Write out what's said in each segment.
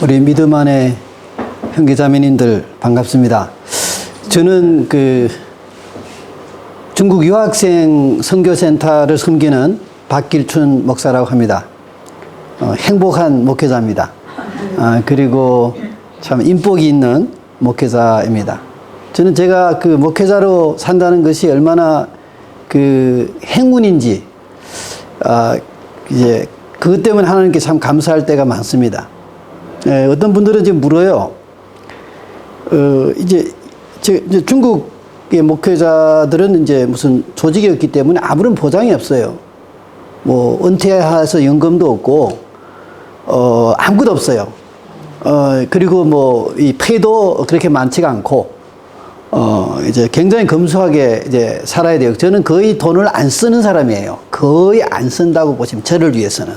우리 믿음 안의 형제자매님들 반갑습니다. 저는 중국 유학생 선교센터를 섬기는 박길춘 목사라고 합니다. 행복한 목회자입니다. 그리고 참 인복이 있는 목회자입니다. 저는 제가 목회자로 산다는 것이 얼마나 행운인지, 이제 그것 때문에 하나님께 참 감사할 때가 많습니다. 어떤 분들은 이제 물어요. 이제 중국의 목회자들은 이제 무슨 조직이 없기 때문에 아무런 보장이 없어요. 뭐 은퇴해서 연금도 없고, 아무것도 없어요. 그리고 뭐 이 페이도 그렇게 많지가 않고, 이제 굉장히 검소하게 이제 살아야 돼요. 저는 거의 돈을 안 쓰는 사람이에요. 거의 안 쓴다고 보시면, 저를 위해서는.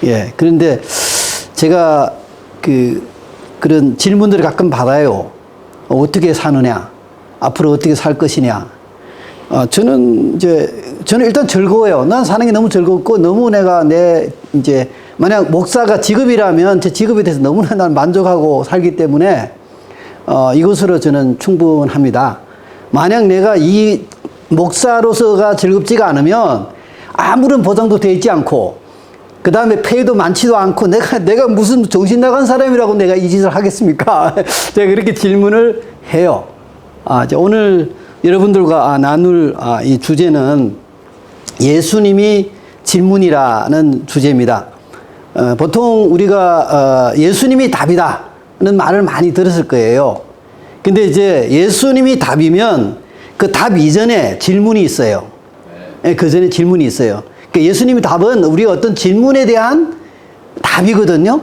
예. 그런데 제가 그런 질문들을 가끔 받아요. 어떻게 사느냐? 앞으로 어떻게 살 것이냐? 저는 일단 즐거워요. 난 사는 게 너무 즐겁고, 너무 이제, 만약 목사가 직업이라면 제 직업에 대해서 너무나 난 만족하고 살기 때문에, 이것으로 저는 충분합니다. 만약 내가 이 목사로서가 즐겁지가 않으면 아무런 보장도 되어 있지 않고, 그 다음에 페이도 많지도 않고, 내가 무슨 정신 나간 사람이라고 내가 이 짓을 하겠습니까? 제가 그렇게 질문을 해요. 이제 오늘 여러분들과 나눌 이 주제는 예수님이 질문이라는 주제입니다. 보통 우리가 예수님이 답이다는 말을 많이 들었을 거예요. 근데 이제 예수님이 답이면 그 답 이전에 질문이 있어요. 그 전에 질문이 있어요. 예수님의 답은 우리가 어떤 질문에 대한 답이거든요.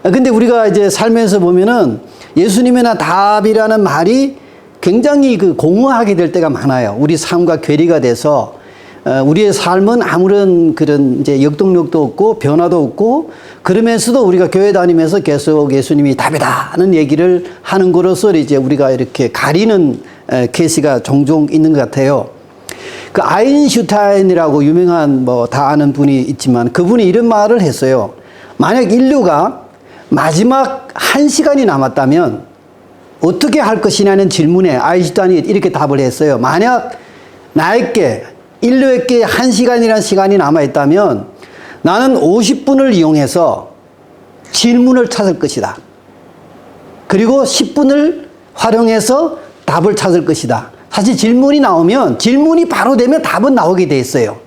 근데 우리가 이제 살면서 보면은 예수님의 답이라는 말이 굉장히 공허하게 될 때가 많아요. 우리 삶과 괴리가 돼서, 우리의 삶은 아무런 그런 이제 역동력도 없고 변화도 없고, 그러면서도 우리가 교회 다니면서 계속 예수님이 답이다는 얘기를 하는 거로서 이제 우리가 이렇게 가리는 케이스가 종종 있는 것 같아요. 아인슈타인이라고 유명한 다 아는 분이 있지만, 그분이 이런 말을 했어요. 만약 인류가 마지막 1시간이 남았다면 어떻게 할 것이냐는 질문에 아인슈타인이 이렇게 답을 했어요. 만약 인류에게 1시간이라는 시간이 남아있다면 나는 50분을 이용해서 질문을 찾을 것이다. 그리고 10분을 활용해서 답을 찾을 것이다. 사실 질문이 나오면, 질문이 바로 되면 답은 나오게 돼 있어요.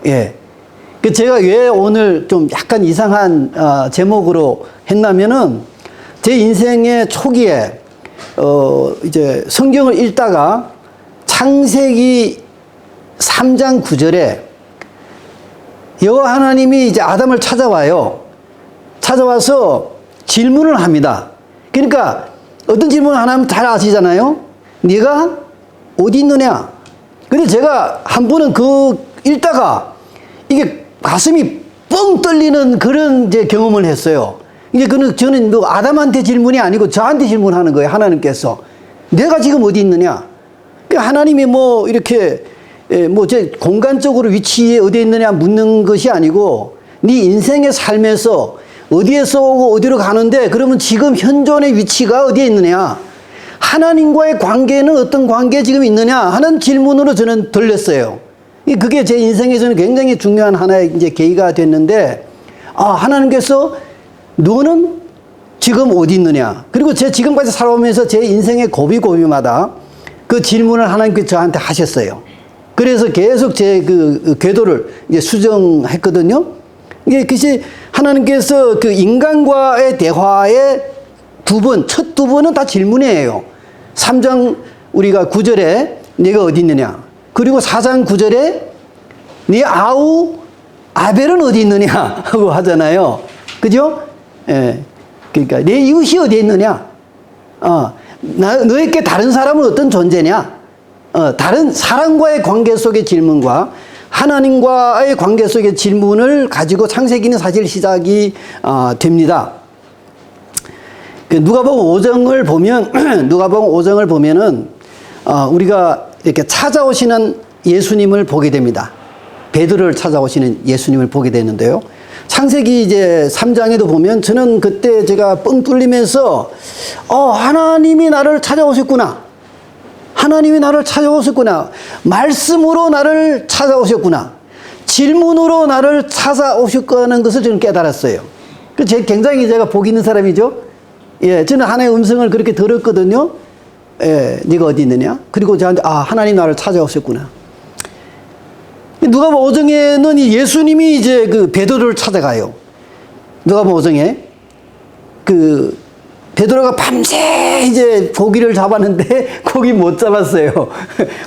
예. 제가 왜 오늘 좀 약간 이상한 제목으로 했냐면은, 제 인생의 초기에 이제 성경을 읽다가 창세기 3장 9절에 여호와 하나님이 이제 아담을 찾아와서 질문을 합니다. 그러니까 어떤 질문을 하나면 잘 아시잖아요. 네가 어디 있느냐? 근데 제가 한 번은 읽다가 이게 가슴이 뻥 뚫리는 그런 이제 경험을 했어요. 이게 저는 아담한테 질문이 아니고 저한테 질문하는 거예요. 하나님께서. 내가 지금 어디 있느냐? 하나님이 이렇게, 제 공간적으로 위치에 어디에 있느냐 묻는 것이 아니고, 네 인생의 삶에서 어디에서 오고 어디로 가는데, 그러면 지금 현존의 위치가 어디에 있느냐? 하나님과의 관계는 어떤 관계에 지금 있느냐 하는 질문으로 저는 들렸어요. 그게 제 인생에서는 굉장히 중요한 하나의 이제 계기가 됐는데, 하나님께서 너는 지금 어디 있느냐? 그리고 제 지금까지 살아오면서 제 인생의 고비고비마다 그 질문을 하나님께서 저한테 하셨어요. 그래서 계속 제 궤도를 이제 수정했거든요. 그것이 하나님께서 인간과의 대화의 첫 두 번은 다 질문이에요. 3장 우리가 9절에 네가 어디 있느냐? 그리고 4장 9절에 네 아우 아벨은 어디 있느냐? 하고 하잖아요. 그죠? 예. 그러니까 내 이웃이 어디 있느냐? 너에게 다른 사람은 어떤 존재냐? 다른 사람과의 관계 속의 질문과 하나님과의 관계 속의 질문을 가지고 창세기는 사실 시작이 됩니다. 누가복음 5장을 보면은 우리가 이렇게 찾아오시는 예수님을 보게 됩니다. 베드로를 찾아오시는 예수님을 보게 되는데요. 창세기 이제 3장에도 보면 저는 그때 제가 뻥 뚫리면서 하나님이 나를 찾아오셨구나. 하나님이 나를 찾아오셨구나. 말씀으로 나를 찾아오셨구나. 질문으로 나를 찾아오셨다는 것을 저는 깨달았어요. 굉장히 제가 복 있는 사람이죠. 예, 저는 하나님의 음성을 그렇게 들었거든요. 예, 네가 어디 있느냐? 그리고 저한테 하나님 나를 찾아오셨구나. 누가복음 5장에는 예수님이 이제 그 베드로를 찾아가요. 누가복음 5장에 베드로가 밤새 이제 고기를 잡았는데 고기 못 잡았어요.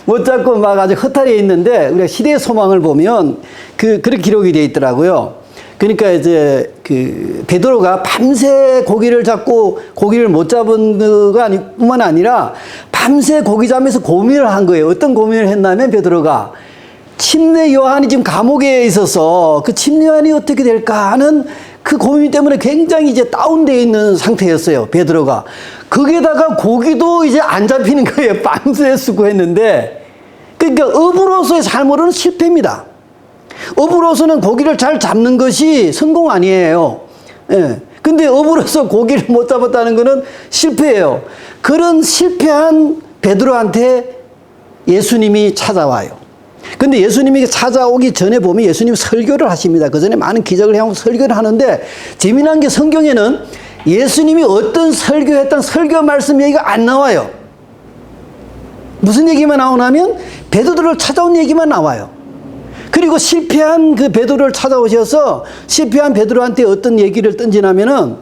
못 잡고 막 아주 허탈해 있는데 우리가 시대의 소망을 보면 그렇게 기록이 되어 있더라고요. 그러니까 이제 베드로가 밤새 고기를 잡고 고기를 못 잡은 거가 뿐만 아니라 밤새 고기 잡으면서 고민을 한 거예요. 어떤 고민을 했냐면 베드로가 침례 요한이 지금 감옥에 있어서 그 침례 요한이 어떻게 될까 하는 그 고민 때문에 굉장히 이제 다운되어 있는 상태였어요. 베드로가. 거기에다가 고기도 이제 안 잡히는 거예요. 밤새 수고했는데. 그러니까 업으로서의 삶으로는 실패입니다. 업으로서는 고기를 잘 잡는 것이 성공 아니에요. 예. 근데 업으로서 고기를 못 잡았다는 것은 실패예요. 그런 실패한 베드로한테 예수님이 찾아와요. 근데 예수님이 찾아오기 전에 보면 예수님이 설교를 하십니다. 그 전에 많은 기적을 행하고 설교를 하는데 재미난 게 성경에는 예수님이 어떤 설교했던 설교 말씀 얘기가 안 나와요. 무슨 얘기만 나오냐면 베드로를 찾아온 얘기만 나와요. 그리고 실패한 그 베드로를 찾아오셔서 실패한 베드로한테 어떤 얘기를 던지냐면은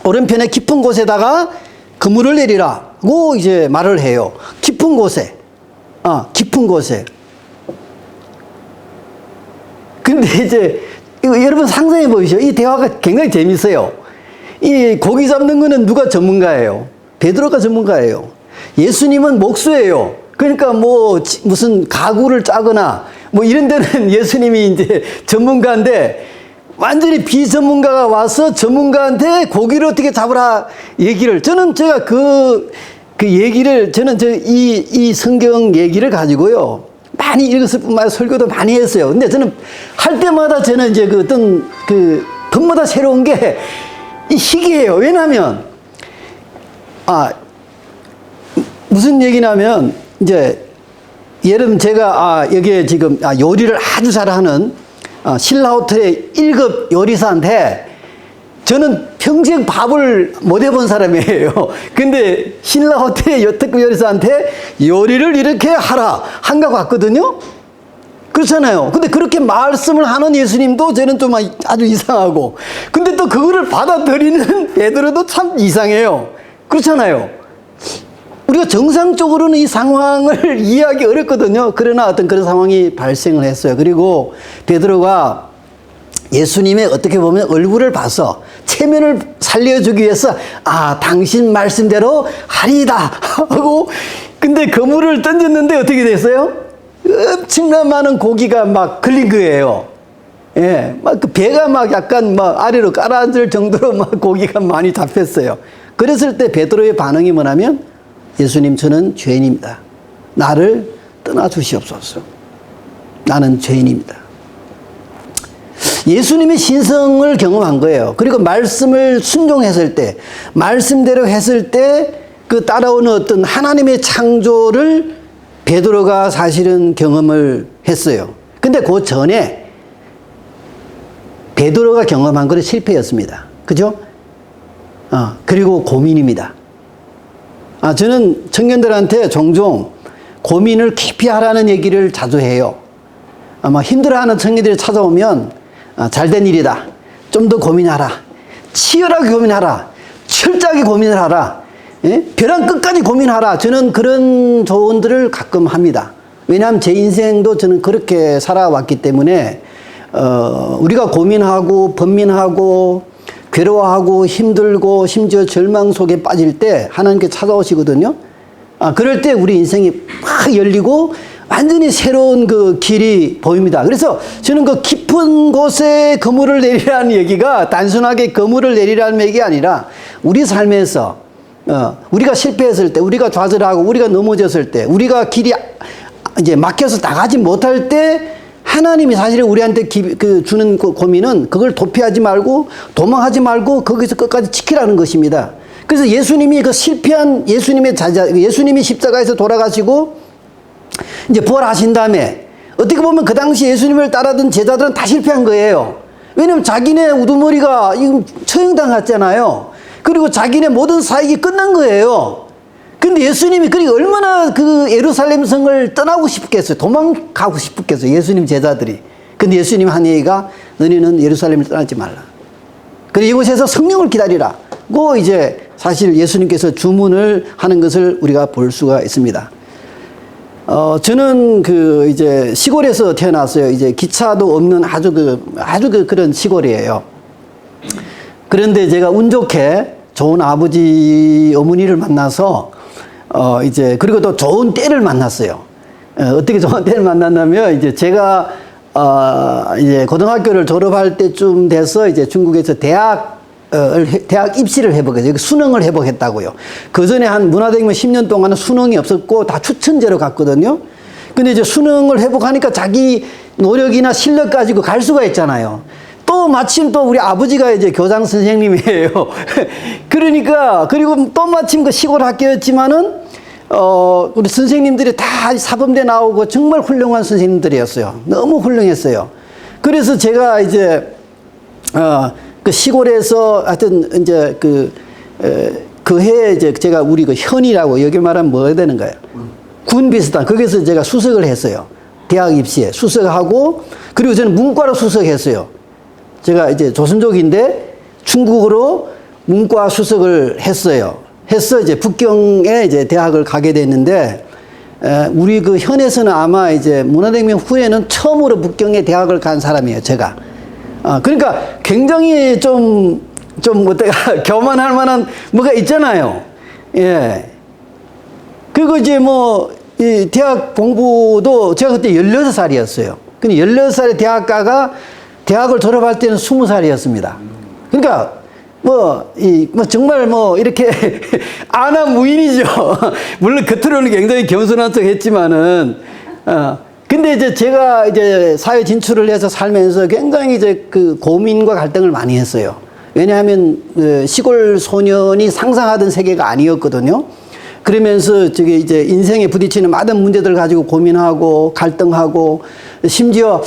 오른편에 깊은 곳에다가 그물을 내리라고 이제 말을 해요. 깊은 곳에. 깊은 곳에. 근데 이제 여러분 상상해 보시죠. 이 대화가 굉장히 재밌어요. 이 고기 잡는 거는 누가 전문가예요? 베드로가 전문가예요. 예수님은 목수예요. 그러니까 뭐 무슨 가구를 짜거나 뭐 이런 데는 예수님이 이제 전문가인데 완전히 비전문가가 와서 전문가한테 고기를 어떻게 잡으라 얘기를 제가 그 얘기를 저는 이 성경 얘기를 가지고요. 많이 읽었을 뿐만 아니라 설교도 많이 했어요. 근데 저는 할 때마다 저는 이제 덤마다 새로운 게 이 희귀해요. 왜냐하면, 무슨 얘기냐면, 이제, 예를 들면 제가, 여기에 지금 요리를 아주 잘하는 신라호텔의 1급 요리사인데, 저는 평생 밥을 못 해본 사람이에요. 근데 신라호텔의 여특급 요리사한테 요리를 이렇게 하라 한가 같거든요. 그렇잖아요. 근데 그렇게 말씀을 하는 예수님도 저는 좀 아주 이상하고, 근데 또 그거를 받아들이는 베드로도 참 이상해요. 그렇잖아요. 우리가 정상적으로는 이 상황을 이해하기 어렵거든요. 그러나 어떤 그런 상황이 발생을 했어요. 그리고 베드로가 예수님의 어떻게 보면 얼굴을 봐서 체면을 살려주기 위해서 당신 말씀대로 하리이다 하고, 근데 그물을 던졌는데 어떻게 됐어요? 엄청난 많은 고기가 막 걸린 거예요. 예, 막 그 배가 막 약간 막 아래로 깔아앉을 정도로 막 고기가 많이 잡혔어요. 그랬을 때 베드로의 반응이 뭐냐면, 예수님, 저는 죄인입니다. 나를 떠나 주시옵소서. 나는 죄인입니다. 예수님의 신성을 경험한 거예요. 그리고 말씀을 순종했을 때, 말씀대로 했을 때 그 따라오는 어떤 하나님의 창조를 베드로가 사실은 경험을 했어요. 근데 그 전에 베드로가 경험한 것은 실패였습니다. 그죠? 그리고 고민입니다. 저는 청년들한테 종종 고민을 깊이 하라는 얘기를 자주 해요. 아마 힘들어하는 청년들이 찾아오면 잘된 일이다. 좀 더 고민하라. 치열하게 고민하라. 철저하게 고민을 하라. 예? 벼랑 끝까지 고민하라. 저는 그런 조언들을 가끔 합니다. 왜냐하면 제 인생도 저는 그렇게 살아왔기 때문에 우리가 고민하고 번민하고 괴로워하고 힘들고 심지어 절망 속에 빠질 때 하나님께 찾아오시거든요. 그럴 때 우리 인생이 막 열리고 완전히 새로운 그 길이 보입니다. 그래서 저는 그 깊은 곳에 그물을 내리라는 얘기가 단순하게 그물을 내리라는 얘기가 아니라 우리 삶에서 우리가 실패했을 때, 우리가 좌절하고 우리가 넘어졌을 때, 우리가 길이 이제 막혀서 나가지 못할 때 하나님이 사실 우리한테 주는 고민은 그걸 도피하지 말고 도망하지 말고 거기서 끝까지 지키라는 것입니다. 그래서 예수님이 그 실패한 예수님이 십자가에서 돌아가시고 이제 부활하신 다음에 어떻게 보면 그 당시 예수님을 따르던 제자들은 다 실패한 거예요. 왜냐면 자기네 우두머리가 처형당했잖아요. 그리고 자기네 모든 사역이 끝난 거예요. 근데 예수님이 그리고 얼마나 그 예루살렘 성을 떠나고 싶겠어요. 도망가고 싶겠어요. 예수님 제자들이. 근데 예수님 한 얘기가 너희는 예루살렘을 떠나지 말라. 그리고 이곳에서 성령을 기다리라. 고 이제 사실 예수님께서 주문을 하는 것을 우리가 볼 수가 있습니다. 저는 이제 시골에서 태어났어요. 이제 기차도 없는 그런 시골이에요. 그런데 제가 운 좋게 좋은 아버지, 어머니를 만나서 이제 그리고 또 좋은 때를 만났어요. 어떻게 좋은 때를 만났냐면 이제 제가 이제 고등학교를 졸업할 때쯤 돼서 이제 중국에서 대학 입시를 해보겠어요. 수능을 해보겠다고요. 그 전에 한 문화대학원 10년 동안은 수능이 없었고 다 추천제로 갔거든요. 근데 이제 수능을 해보니까 자기 노력이나 실력 가지고 갈 수가 있잖아요. 또 마침 또 우리 아버지가 이제 교장 선생님이에요. 그러니까 그리고 또 마침 그 시골 학교였지만은 우리 선생님들이 다 사범대 나오고 정말 훌륭한 선생님들이었어요. 너무 훌륭했어요. 그래서 제가 이제 그 시골에서 하여튼 이제 그 해에 이제 제가 우리 그 현이라고 여기 말하면 뭐가 되는 거예요? 군 비슷한 거기서 제가 수석을 했어요. 대학 입시에 수석하고 그리고 저는 문과로 수석했어요. 제가 이제 조선족인데 중국으로 문과 수석을 했어요. 해서 이제 북경에 이제 대학을 가게 됐는데 우리 그 현에서는 아마 이제 문화대혁명 후에는 처음으로 북경에 대학을 간 사람이에요. 제가. 그러니까 굉장히 좀 어때가 교만할 만한 뭐가 있잖아요. 예. 그리고 이제 이 대학 공부도 제가 그때 16살이었어요. 근데 16살에 대학을 졸업할 때는 20살이었습니다. 그러니까 정말 이렇게 아나무인이죠. 물론 겉으로는 굉장히 겸손한 척 했지만은, 근데 이제 제가 이제 사회 진출을 해서 살면서 굉장히 이제 그 고민과 갈등을 많이 했어요. 왜냐하면 시골 소년이 상상하던 세계가 아니었거든요. 그러면서 이제 인생에 부딪히는 많은 문제들 가지고 고민하고 갈등하고 심지어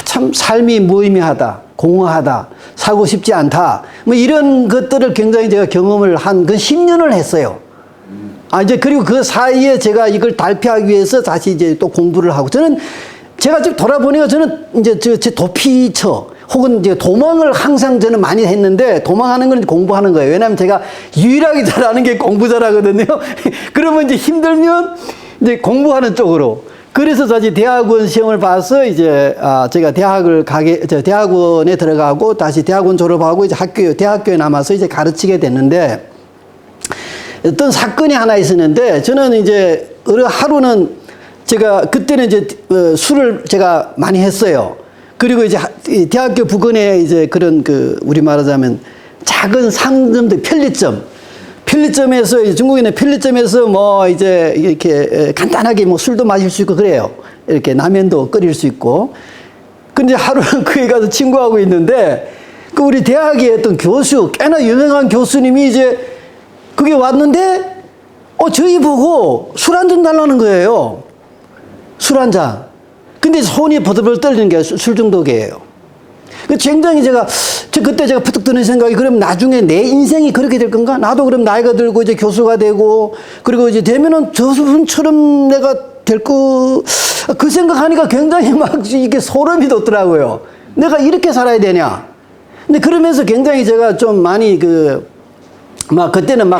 참 삶이 무의미하다, 공허하다, 살고 싶지 않다. 이런 것들을 굉장히 제가 경험을 한 그 10년을 했어요. 이제 그리고 그 사이에 제가 이걸 달피하기 위해서 다시 이제 또 공부를 하고 제가 지금 돌아보니까 저는 이제 제 도피처 혹은 이제 도망을 항상 저는 많이 했는데 도망하는 건 공부하는 거예요. 왜냐하면 제가 유일하게 잘하는 게 공부 잘하거든요. 그러면 이제 힘들면 이제 공부하는 쪽으로. 그래서 다시 대학원 시험을 봐서 이제 제가 대학원에 들어가고 다시 대학원 졸업하고 이제 대학교에 남아서 이제 가르치게 됐는데 어떤 사건이 하나 있었는데 저는 이제 어느 하루는 제가 그때는 이제 술을 제가 많이 했어요. 그리고 이제 대학교 부근에 이제 그런 우리 말하자면 작은 상점들 편리점에서 중국에는 편리점에서 이제 이렇게 간단하게 술도 마실 수 있고 그래요. 이렇게 라면도 끓일 수 있고. 근데 하루는 그에 가서 친구하고 있는데 우리 대학의 어떤 교수 꽤나 유명한 교수님이 이제 그게 왔는데 저희 보고 술 한 잔 달라는 거예요. 술 한 잔. 근데 손이 버들버들 떨리는 게 술 중독이에요. 굉장히 그때 제가 푸득 드는 생각이 그럼 나중에 내 인생이 그렇게 될 건가? 나도 그럼 나이가 들고 이제 교수가 되고 그리고 이제 되면은 저분처럼 내가 될 그 생각하니까 굉장히 이게 소름이 돋더라고요. 내가 이렇게 살아야 되냐? 근데 그러면서 굉장히 제가 좀 많이 그때는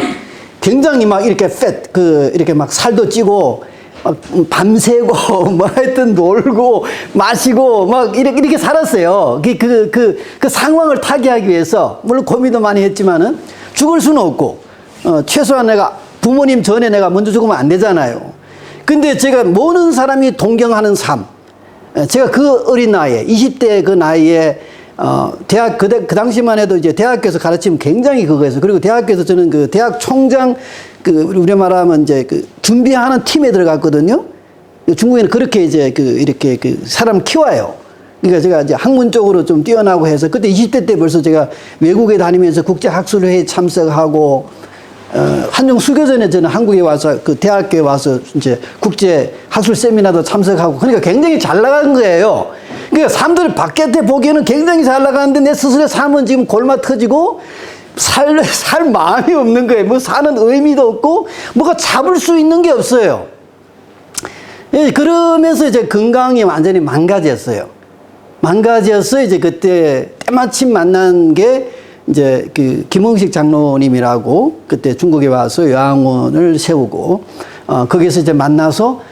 굉장히 이렇게 이렇게 살도 찌고 밤새고 하여튼 놀고 마시고 이렇게 살았어요. 그 상황을 타개하기 위해서 물론 고민도 많이 했지만은 죽을 수는 없고 최소한 내가 부모님 전에 내가 먼저 죽으면 안 되잖아요. 근데 제가 모든 사람이 동경하는 삶, 제가 그 어린 나이에 20대 그 나이에 대학 그 당시만 해도 이제 대학교에서 가르치면 굉장히 그거였어요. 그리고 대학교에서 저는 대학 총장 우리 말하면 이제 준비하는 팀에 들어갔거든요. 중국에는 그렇게 이제 이렇게 사람 키워요. 그러니까 제가 이제 학문 쪽으로 좀 뛰어나고 해서 그때 20대 때 벌써 제가 외국에 다니면서 국제학술회에 참석하고 한중 수교전에 저는 한국에 와서 그 대학교에 와서 이제 국제 학술 세미나도 참석하고 그러니까 굉장히 잘 나간 거예요. 그러니까 사람들 밖에 보기에는 굉장히 잘 나가는데 내 스스로의 삶은 지금 골마 터지고 살 마음이 없는 거예요. 뭐 사는 의미도 없고 뭐가 잡을 수 있는 게 없어요. 예, 그러면서 이제 건강이 완전히 망가졌어요. 망가져서 이제 그때 때마침 만난 게 이제 그 김홍식 장로님이라고 그때 중국에 와서 요양원을 세우고 거기서 이제 만나서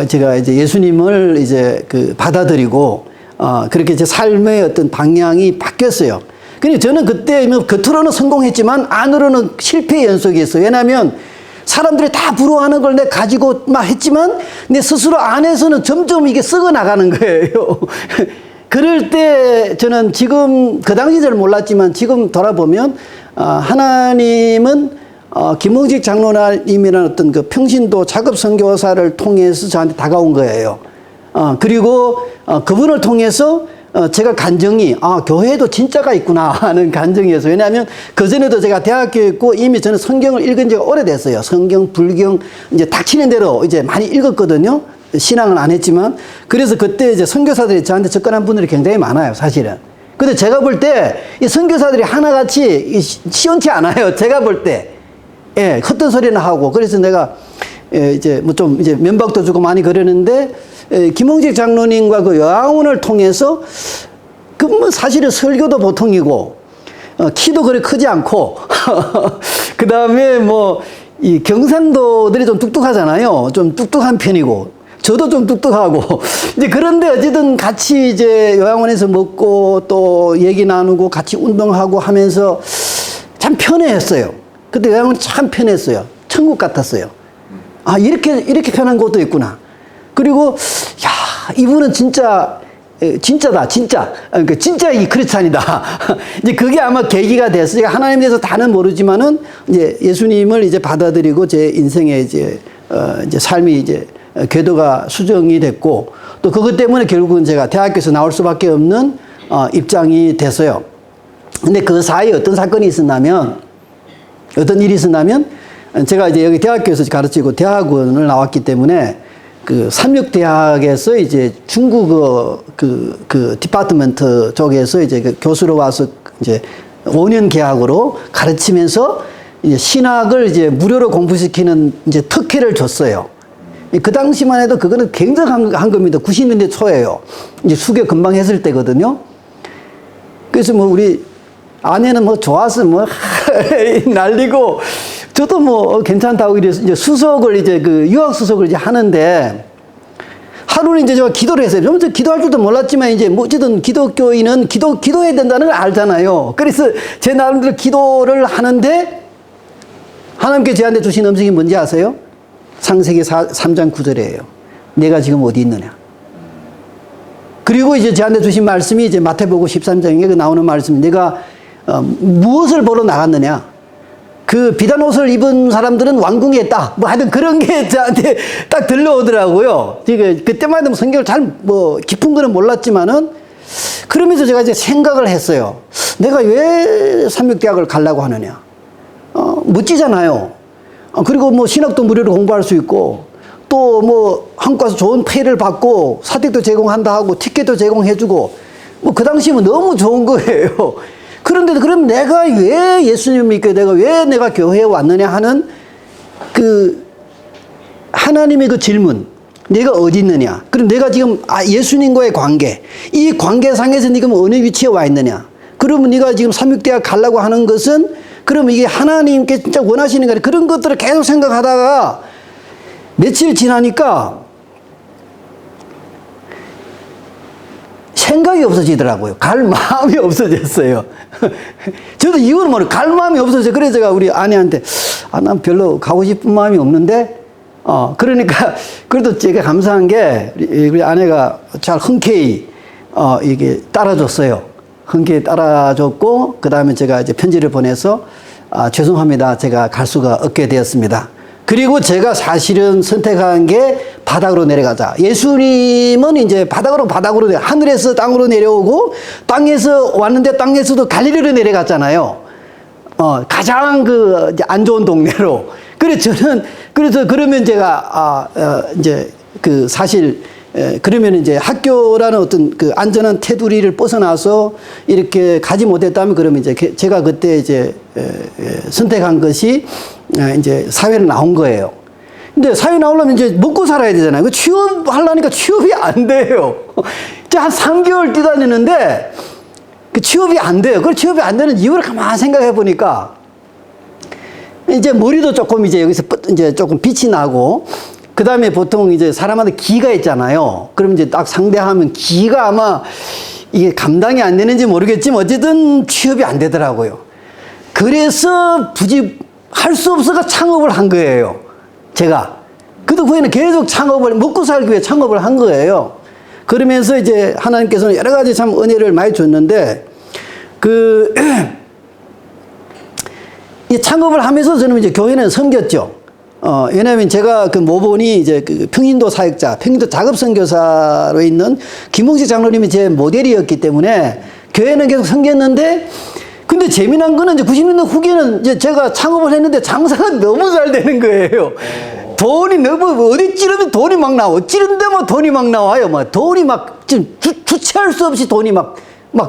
제가 이제 예수님을 이제 받아들이고 그렇게 이제 삶의 어떤 방향이 바뀌었어요. 근데 저는 그때 겉으로는 성공했지만 안으로는 실패의 연속이었어요. 왜냐하면 사람들이 다 부러워하는 걸 내가 가지고 막 했지만 내 스스로 안에서는 점점 이게 썩어 나가는 거예요. 그럴 때 저는 지금 그 당시 잘 몰랐지만 지금 돌아보면 하나님은 김홍식 장로님이라는 어떤 그 평신도 작업 선교사를 통해서 저한테 다가온 거예요. 그리고 그분을 통해서 제가 간증이 교회에도 진짜가 있구나 하는 간증이었어요. 왜냐하면 그전에도 제가 대학교에 있고 이미 저는 성경을 읽은 지가 오래됐어요. 성경, 불경 이제 닥치는 대로 이제 많이 읽었거든요. 신앙은 안 했지만. 그래서 그때 이제 선교사들이 저한테 접근한 분들이 굉장히 많아요, 사실은. 근데 제가 볼 때 이 선교사들이 하나같이 시원치 않아요. 제가 볼 때. 예, 헛된 소리나 하고. 그래서 내가 이제 뭐 좀 이제 면박도 주고 많이 그러는데 김홍식 장로님과 그 요양원을 통해서 그 뭐 사실은 설교도 보통이고 키도 그리 크지 않고 그 다음에 뭐 이 경상도들이 좀 뚝뚝하잖아요. 좀 뚝뚝한 편이고 저도 좀 뚝뚝하고 이제 그런데 어쨌든 같이 이제 요양원에서 먹고 또 얘기 나누고 같이 운동하고 하면서 참 편해했어요. 그때 요양원이 참 편했어요. 천국 같았어요. 이렇게 편한 곳도 있구나. 그리고 야, 이분은 진짜다, 진짜. 그러니까 진짜 이 크리스찬이다. 이제 그게 아마 계기가 돼서 제가 하나님에 대해서 다는 모르지만은 이제 예수님을 이제 받아들이고 제 인생에 이제 삶이 이제 궤도가 수정이 됐고 또 그것 때문에 결국은 제가 대학교에서 나올 수밖에 없는 입장이 됐어요. 근데 그 사이에 어떤 사건이 있었냐면 어떤 일이 있었냐면 제가 이제 여기 대학교에서 가르치고 대학원을 나왔기 때문에 그 삼육대학에서 이제 중국어 그 디파트먼트 쪽에서 이제 그 교수로 와서 이제 5년 계약으로 가르치면서 이제 신학을 이제 무료로 공부시키는 이제 특혜를 줬어요. 그 당시만 해도 그거는 굉장한 겁니다. 90년대 초예요. 이제 수교 금방 했을 때거든요. 그래서 뭐 우리 아내는 뭐 좋아서 뭐 날리고 저도 뭐 괜찮다고 이래서 이제 수석을 이제 그 유학 수석을 이제 하는데 하루는 이제 제가 기도를 했어요. 좀 기도할 줄도 몰랐지만 이제 뭐 어쨌든 기독교인은 기도해야 된다는 걸 알잖아요. 그래서 제 나름대로 기도를 하는데 하나님께 저한테 주신 음성이 뭔지 아세요? 창세기 3장 9절이에요. 내가 지금 어디 있느냐. 그리고 이제 저한테 주신 말씀이 이제 마태복음 13장에 나오는 말씀, 내가 무엇을 보러 나갔느냐. 그 비단 옷을 입은 사람들은 왕궁에 있다. 뭐 하여튼 그런 게 저한테 딱 들려오더라고요. 그때만 해도 성경을 잘 뭐 깊은 거는 몰랐지만은 그러면서 제가 이제 생각을 했어요. 내가 왜 삼육대학을 가려고 하느냐. 멋지잖아요. 그리고 뭐 신학도 무료로 공부할 수 있고 또 뭐 한국 가서 좋은 페이를 받고 사택도 제공한다 하고 티켓도 제공해주고 뭐 그 당시면 너무 좋은 거예요. 그런데 그럼 내가 왜 예수님을 믿고 내가 교회에 왔느냐 하는 그 하나님의 그 질문, 내가 어디 있느냐. 그럼 내가 지금 예수님과의 관계, 이 관계상에서 네가 어느 위치에 와 있느냐. 그러면 네가 지금 삼육대학 가려고 하는 것은 그러면 이게 하나님께 진짜 원하시는 거냐. 그런 것들을 계속 생각하다가 며칠 지나니까 생각이 없어지더라고요. 갈 마음이 없어졌어요. 저도 이유는 모르고 갈 마음이 없어져요. 그래서 제가 우리 아내한테 난 별로 가고 싶은 마음이 없는데 그러니까 그래도 제가 감사한 게 우리 아내가 잘 흔쾌히 이게 따라줬어요. 흔쾌히 따라줬고 그 다음에 제가 이제 편지를 보내서 죄송합니다. 제가 갈 수가 없게 되었습니다. 그리고 제가 사실은 선택한 게 바닥으로 내려가자. 예수님은 이제 바닥으로 하늘에서 땅으로 내려오고 땅에서 왔는데 땅에서도 갈릴리로 내려갔잖아요. 가장 그 안 좋은 동네로. 그래서 그러면 제가 이제 그 사실 그러면 이제 학교라는 어떤 그 안전한 테두리를 벗어나서 이렇게 가지 못했다면 그러면 이제 제가 그때 이제 선택한 것이 이제 사회로 나온 거예요. 근데 사회 나오려면 이제 먹고 살아야 되잖아요. 그 취업하려니까 취업이 안 돼요. 한 3개월 뛰다니는데 그 취업이 안 돼요. 그 취업이 안 되는 이유를 가만히 생각해 보니까 이제 머리도 조금 이제 여기서 이제 조금 빛이 나고 그 다음에 보통 이제 사람한테 기가 있잖아요. 그럼 이제 딱 상대하면 기가 아마 이게 감당이 안 되는지 모르겠지만 어쨌든 취업이 안 되더라고요. 그래서 굳이 할 수 없어서 창업을 한 거예요. 제가. 그 후에는 계속 먹고 살기 위해 창업을 한 거예요. 그러면서 이제 하나님께서는 여러 가지 참 은혜를 많이 줬는데, 이 창업을 하면서 저는 이제 교회는 섬겼죠. 왜냐면 제가 그 모본이 이제 그 평인도 사역자, 평인도 작업선교사로 있는 김홍식 장로님이 제 모델이었기 때문에 교회는 계속 섬겼는데, 근데 재미난 거는 이제 90년대 후기에는 이제 제가 창업을 했는데 장사가 너무 잘 되는 거예요. 돈이 너무, 어디 찌르면 돈이 막 나와. 찌른데 뭐 돈이 막 나와요. 막 돈이 막, 주체할 수 없이 돈이 막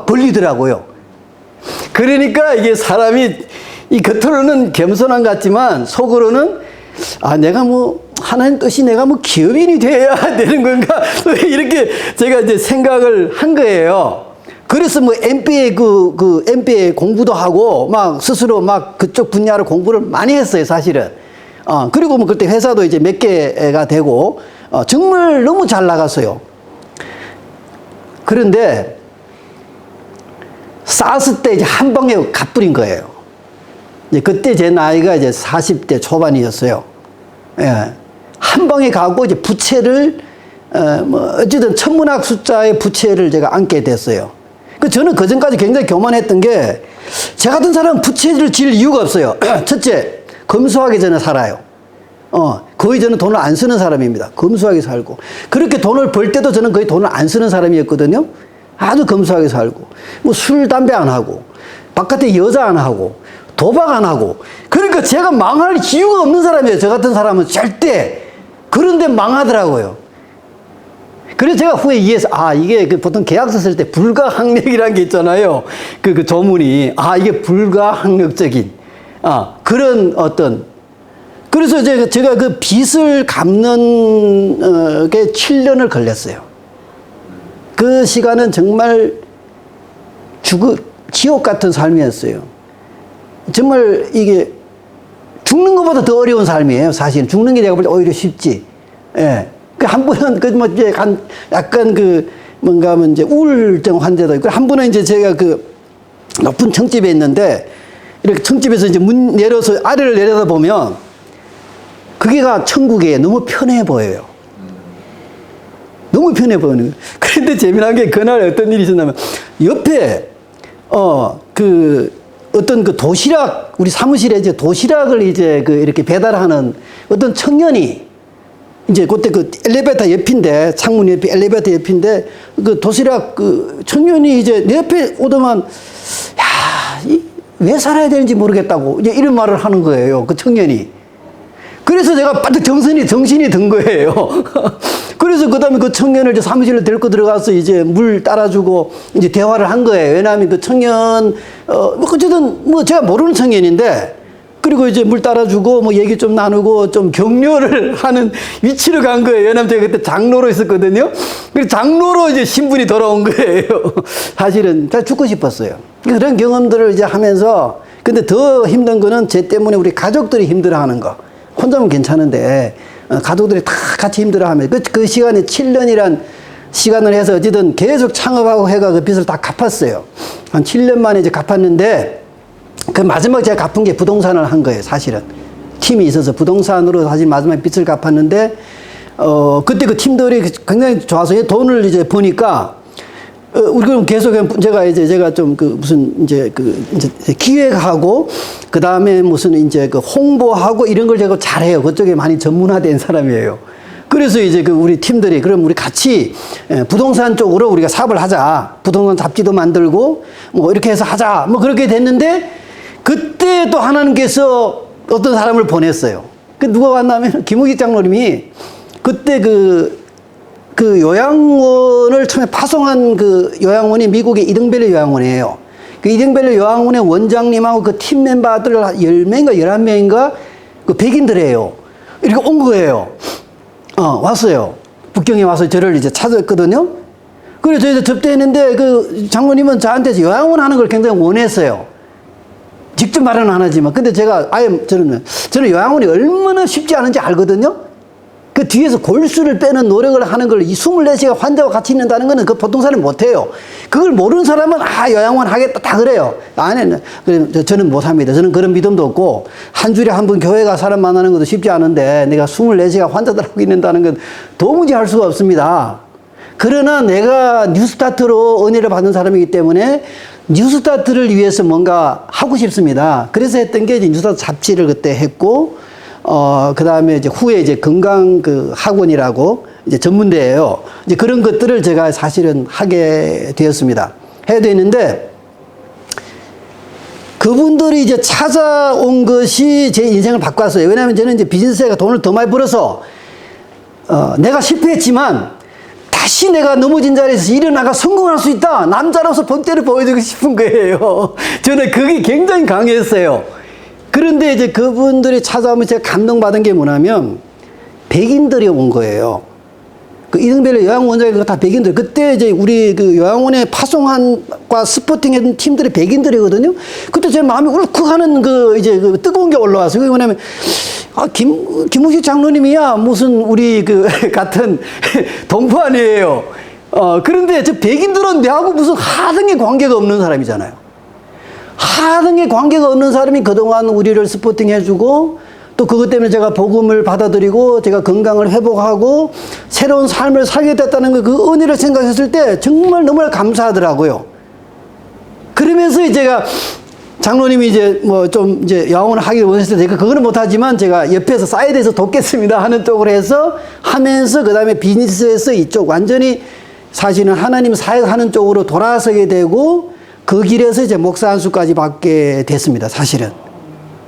벌리더라고요. 그러니까 이게 사람이, 이 겉으로는 겸손한 것 같지만 속으로는 내가 뭐 하나님 뜻이 내가 뭐 기업인이 돼야 되는 건가 이렇게 제가 이제 생각을 한 거예요. 그래서 뭐 MBA MBA 공부도 하고 막 스스로 막 그쪽 분야로 공부를 많이 했어요, 사실은. 그리고 뭐 그때 회사도 이제 몇 개가 되고 정말 너무 잘 나갔어요. 그런데 사스 때 이제 한 방에 갚버린 거예요. 이제 그때 제 나이가 이제 40대 초반이었어요. 예. 한 방에 가고 이제 부채를, 어쨌든 천문학 숫자의 부채를 제가 안게 됐어요. 저는 그 전까지 굉장히 교만했던 게, 제 같은 사람은 부채를 질 이유가 없어요. 첫째, 검소하게 저는 살아요. 거의 저는 돈을 안 쓰는 사람입니다. 검소하게 살고. 그렇게 돈을 벌 때도 저는 거의 돈을 안 쓰는 사람이었거든요. 아주 검소하게 살고. 뭐 술, 담배 안 하고, 바깥에 여자 안 하고, 도박 안 하고. 그러니까 제가 망할 이유가 없는 사람이에요. 저 같은 사람은 절대. 그런데 망하더라고요. 그래서 제가 후에 이해해서, 이게 보통 계약서 쓸 때 불가항력이라는 게 있잖아요. 그 조문이. 이게 불가항력적인, 그런 어떤. 그래서 제가 그 빚을 갚는, 게 7년을 걸렸어요. 그 시간은 정말 지옥 같은 삶이었어요. 정말 이게 죽는 것보다 더 어려운 삶이에요. 사실 죽는 게 내가 볼 때 오히려 쉽지. 예. 한 분은 이제 약간 뭔가 하면 이제 우울증 환자도 있고, 한 분은 이제 제가 높은 층집에 있는데 이렇게 층집에서 이제 문 내려서 아래를 내려다 보면 그게가 천국에 너무 편해 보여요. 너무 편해 보이는 거예요. 그런데 재미난 게 그날 어떤 일이 있었냐면 옆에 어떤 도시락, 우리 사무실에 이제 도시락을 이제 이렇게 배달하는 어떤 청년이 이제 그때 엘리베이터 옆인데, 창문 옆이 엘리베이터 옆인데, 도시락 청년이 이제 내 옆에 오더만, 왜 살아야 되는지 모르겠다고 이제 이런 말을 하는 거예요. 그 청년이. 그래서 제가 빠득 정신이 든 거예요. 그래서 그 다음에 그 청년을 이제 사무실로 데리고 들어가서 이제 물 따라주고 이제 대화를 한 거예요. 왜냐하면 그 청년, 어쨌든 제가 모르는 청년인데, 그리고 이제 물 따라주고 뭐 얘기 좀 나누고 좀 격려를 하는 위치로 간 거예요. 왜냐면 제가 그때 장로로 있었거든요. 그래서 장로로 이제 신분이 돌아온 거예요. 사실은 제가 죽고 싶었어요. 그런 경험들을 이제 하면서, 근데 더 힘든 거는 제 때문에 우리 가족들이 힘들어하는 거. 혼자면 괜찮은데 가족들이 다 같이 힘들어하면 그 시간에 7년이란 시간을 해서 어쨌든 계속 창업하고 해가 그 빚을 다 갚았어요. 한 7년 만에 이제 갚았는데, 그 마지막 제가 갚은 게 부동산을 한 거예요. 사실은 팀이 있어서 부동산으로 사실 마지막에 빚을 갚았는데, 그때 그 팀들이 굉장히 좋아서 돈을 이제 버니까 우리 그럼 계속 제가 좀 무슨 이제 기획하고 그 다음에 무슨 이제 홍보하고 이런 걸 제가 잘해요. 그쪽에 많이 전문화된 사람이에요. 그래서 이제 우리 팀들이 그럼 우리 같이 부동산 쪽으로 우리가 사업을 하자. 부동산 잡지도 만들고 뭐 이렇게 해서 하자. 뭐 그렇게 됐는데 그때 또 하나님께서 어떤 사람을 보냈어요. 그 누가 왔냐면 김우기 장로님이 그때 그 요양원을 처음에 파송한 그 요양원이 미국의 이등벨리 요양원이에요. 그 이등벨리 요양원의 원장님하고 그 팀 멤버들 10명인가 11명인가 그 백인들이에요. 이렇게 온 거예요. 왔어요. 북경에 와서 저를 이제 찾았거든요. 그래서 저희도 접대했는데 그 장로님은 저한테 요양원 하는 걸 굉장히 원했어요. 직접 말은 안 하지만. 근데 제가 아예 저는 요양원이 얼마나 쉽지 않은지 알거든요. 그 뒤에서 골수를 빼는 노력을 하는 걸 이 24시간 환자와 같이 있는다는 거는 그 보통 사람이 못 해요. 그걸 모르는 사람은 요양원 하겠다 다 그래요. 아니, 저는 못 합니다. 저는 그런 믿음도 없고 한 주에 한 번 교회 가 사람 만나는 것도 쉽지 않은데 내가 24시간 환자들하고 있는다는 건 도무지 할 수가 없습니다. 그러나 내가 뉴스타트로 은혜를 받은 사람이기 때문에 뉴스타트를 위해서 뭔가 하고 싶습니다. 그래서 했던 게 이제 뉴스타트 잡지를 그때 했고, 그 다음에 이제 후에 이제 건강 학원이라고 이제 전문대예요. 이제 그런 것들을 제가 사실은 하게 되었습니다. 해야 되는데, 그분들이 이제 찾아온 것이 제 인생을 바꿨어요. 왜냐하면 저는 이제 비즈니스가 돈을 더 많이 벌어서, 내가 실패했지만, 다시 내가 넘어진 자리에서 일어나가 성공할 수 있다. 남자로서 본때를 보여주고 싶은 거예요. 저는 그게 굉장히 강했어요. 그런데 이제 그분들이 찾아오면서 제가 감동받은 게 뭐냐면, 백인들이 온 거예요. 그 이등벨리 요양원 원장이 다 백인들. 그때 이제 우리 그 요양원에 파송한과 스포팅 했던 팀들이 백인들이거든요. 그때 제 마음이 울컥하는 그 뜨거운 게 올라왔어요. 그게 뭐냐면, 김우식 장로님이야 무슨 우리 같은 동포 아니에요. 그런데 저 백인들은 내하고 무슨 하등의 관계가 없는 사람이잖아요. 하등의 관계가 없는 사람이 그동안 우리를 스포팅 해주고 또 그것 때문에 제가 복음을 받아들이고 제가 건강을 회복하고 새로운 삶을 살게 됐다는 그 은혜를 생각했을 때 정말 너무나 감사하더라고요. 그러면서 제가 장로님이 이제 요양원을 하기를 원했을 때 제가 그거는 못하지만 제가 옆에서 사이드에서 돕겠습니다 하는 쪽으로 해서 하면서 그 다음에 비즈니스에서 이쪽 완전히 사실은 하나님 사역하는 쪽으로 돌아서게 되고 그 길에서 이제 목사 안수까지 받게 됐습니다. 사실은.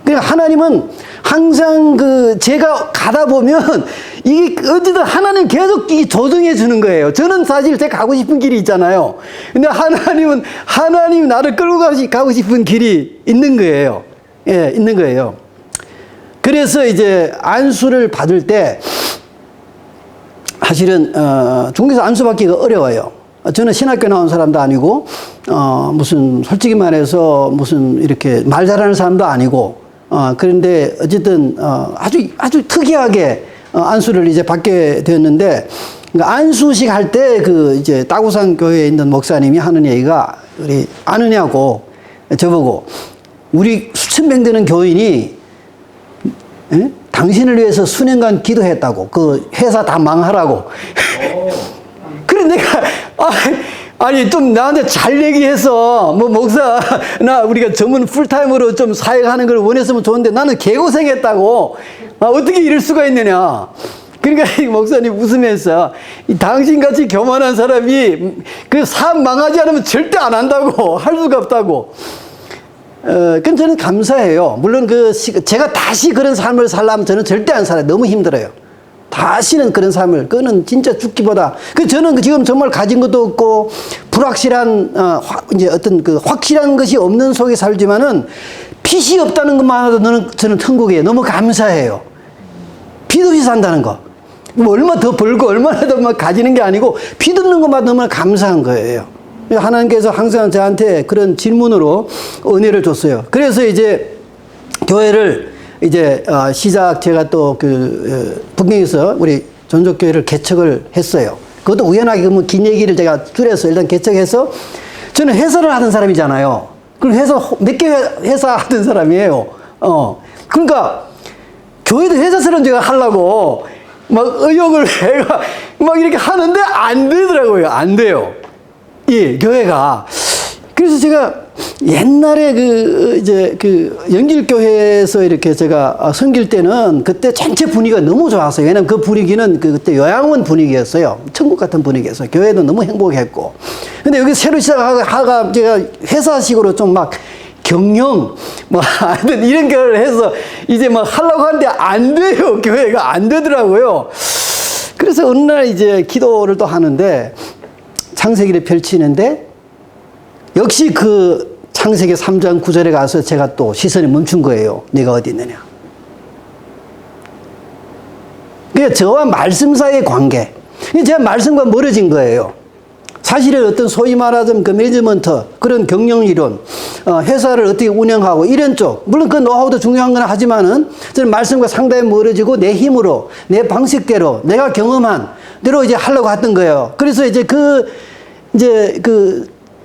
그러니까 하나님은 항상 제가 가다 보면 이게 어쨌든 하나님 계속 조정해 주는 거예요. 저는 사실 제가 가고 싶은 길이 있잖아요. 근데 하나님 나를 끌고 가고 싶은 길이 있는 거예요. 예, 있는 거예요. 그래서 이제 안수를 받을 때 사실은, 중국에서 안수 받기가 어려워요. 저는 신학교 나온 사람도 아니고, 무슨 솔직히 말해서 무슨 이렇게 말 잘하는 사람도 아니고, 그런데 어쨌든 아주 특이하게 안수를 이제 받게 되었는데, 그러니까 안수식 할 때 이제 따구산 교회에 있는 목사님이 하는 얘기가 우리 아느냐고 저보고 우리 수천 명 되는 교인이 당신을 위해서 수년간 기도했다고 그 회사 다 망하라고. 그래 내가 아니 좀 나한테 잘 얘기해서 목사 나 우리가 전문 풀타임으로 좀 사역하는 걸 원했으면 좋은데 나는 개고생했다고 어떻게 이럴 수가 있느냐. 그러니까 이 목사님 웃으면서 당신같이 교만한 사람이 그 사업 망하지 않으면 절대 안 한다고 할 수가 없다고. 그건 저는 감사해요. 물론 제가 다시 그런 삶을 살려면 저는 절대 안 살아요. 너무 힘들어요. 다시는 그런 삶을, 그거는 진짜 죽기보다. 저는 지금 정말 가진 것도 없고, 불확실한, 이제 어떤 확실한 것이 없는 속에 살지만은, 빚이 없다는 것만 해도 저는 천국이에요. 너무 감사해요. 빚 없이 산다는 거. 뭐 얼마 더 벌고, 얼마나 더 가지는 게 아니고, 빚 없는 것만 너무 감사한 거예요. 하나님께서 항상 저한테 그런 질문으로 은혜를 줬어요. 그래서 이제 교회를 이제 제가 또 북경에서 우리 전족교회를 개척을 했어요. 그것도 우연하게 긴 얘기를 제가 줄여서 일단 개척해서 저는 회사를 하던 사람이잖아요. 그럼 몇 개 회사 하던 사람이에요. 그러니까 교회도 회사처럼 제가 하려고 막 의욕을 막 이렇게 하는데 안 되더라고요. 안 돼요. 예, 교회가. 그래서 제가 옛날에 영길교회에서 이렇게 제가 섬길 때는 그때 전체 분위기가 너무 좋았어요. 왜냐면 그 분위기는 그때 요양원 분위기였어요. 천국 같은 분위기였어요. 교회도 너무 행복했고. 근데 여기 새로 시작하가 제가 회사식으로 좀 막 경영, 뭐, 하여튼 이런 걸 해서 이제 막 하려고 하는데 안 돼요. 교회가 안 되더라고요. 그래서 어느 날 이제 기도를 또 하는데 창세기를 펼치는데 역시 그 창세기 3장 9절에 가서 제가 또 시선이 멈춘 거예요. 네가 어디 있느냐. 그게 저와 말씀 사이의 관계. 제가 말씀과 멀어진 거예요. 사실은 어떤 소위 말하자면 그 매니지먼트, 그런 경영 이론, 회사를 어떻게 운영하고 이런 쪽, 물론 그 노하우도 중요한 건 하지만은 저는 말씀과 상당히 멀어지고 내 힘으로, 내 방식대로, 내가 경험한 대로 이제 하려고 했던 거예요. 그래서 이제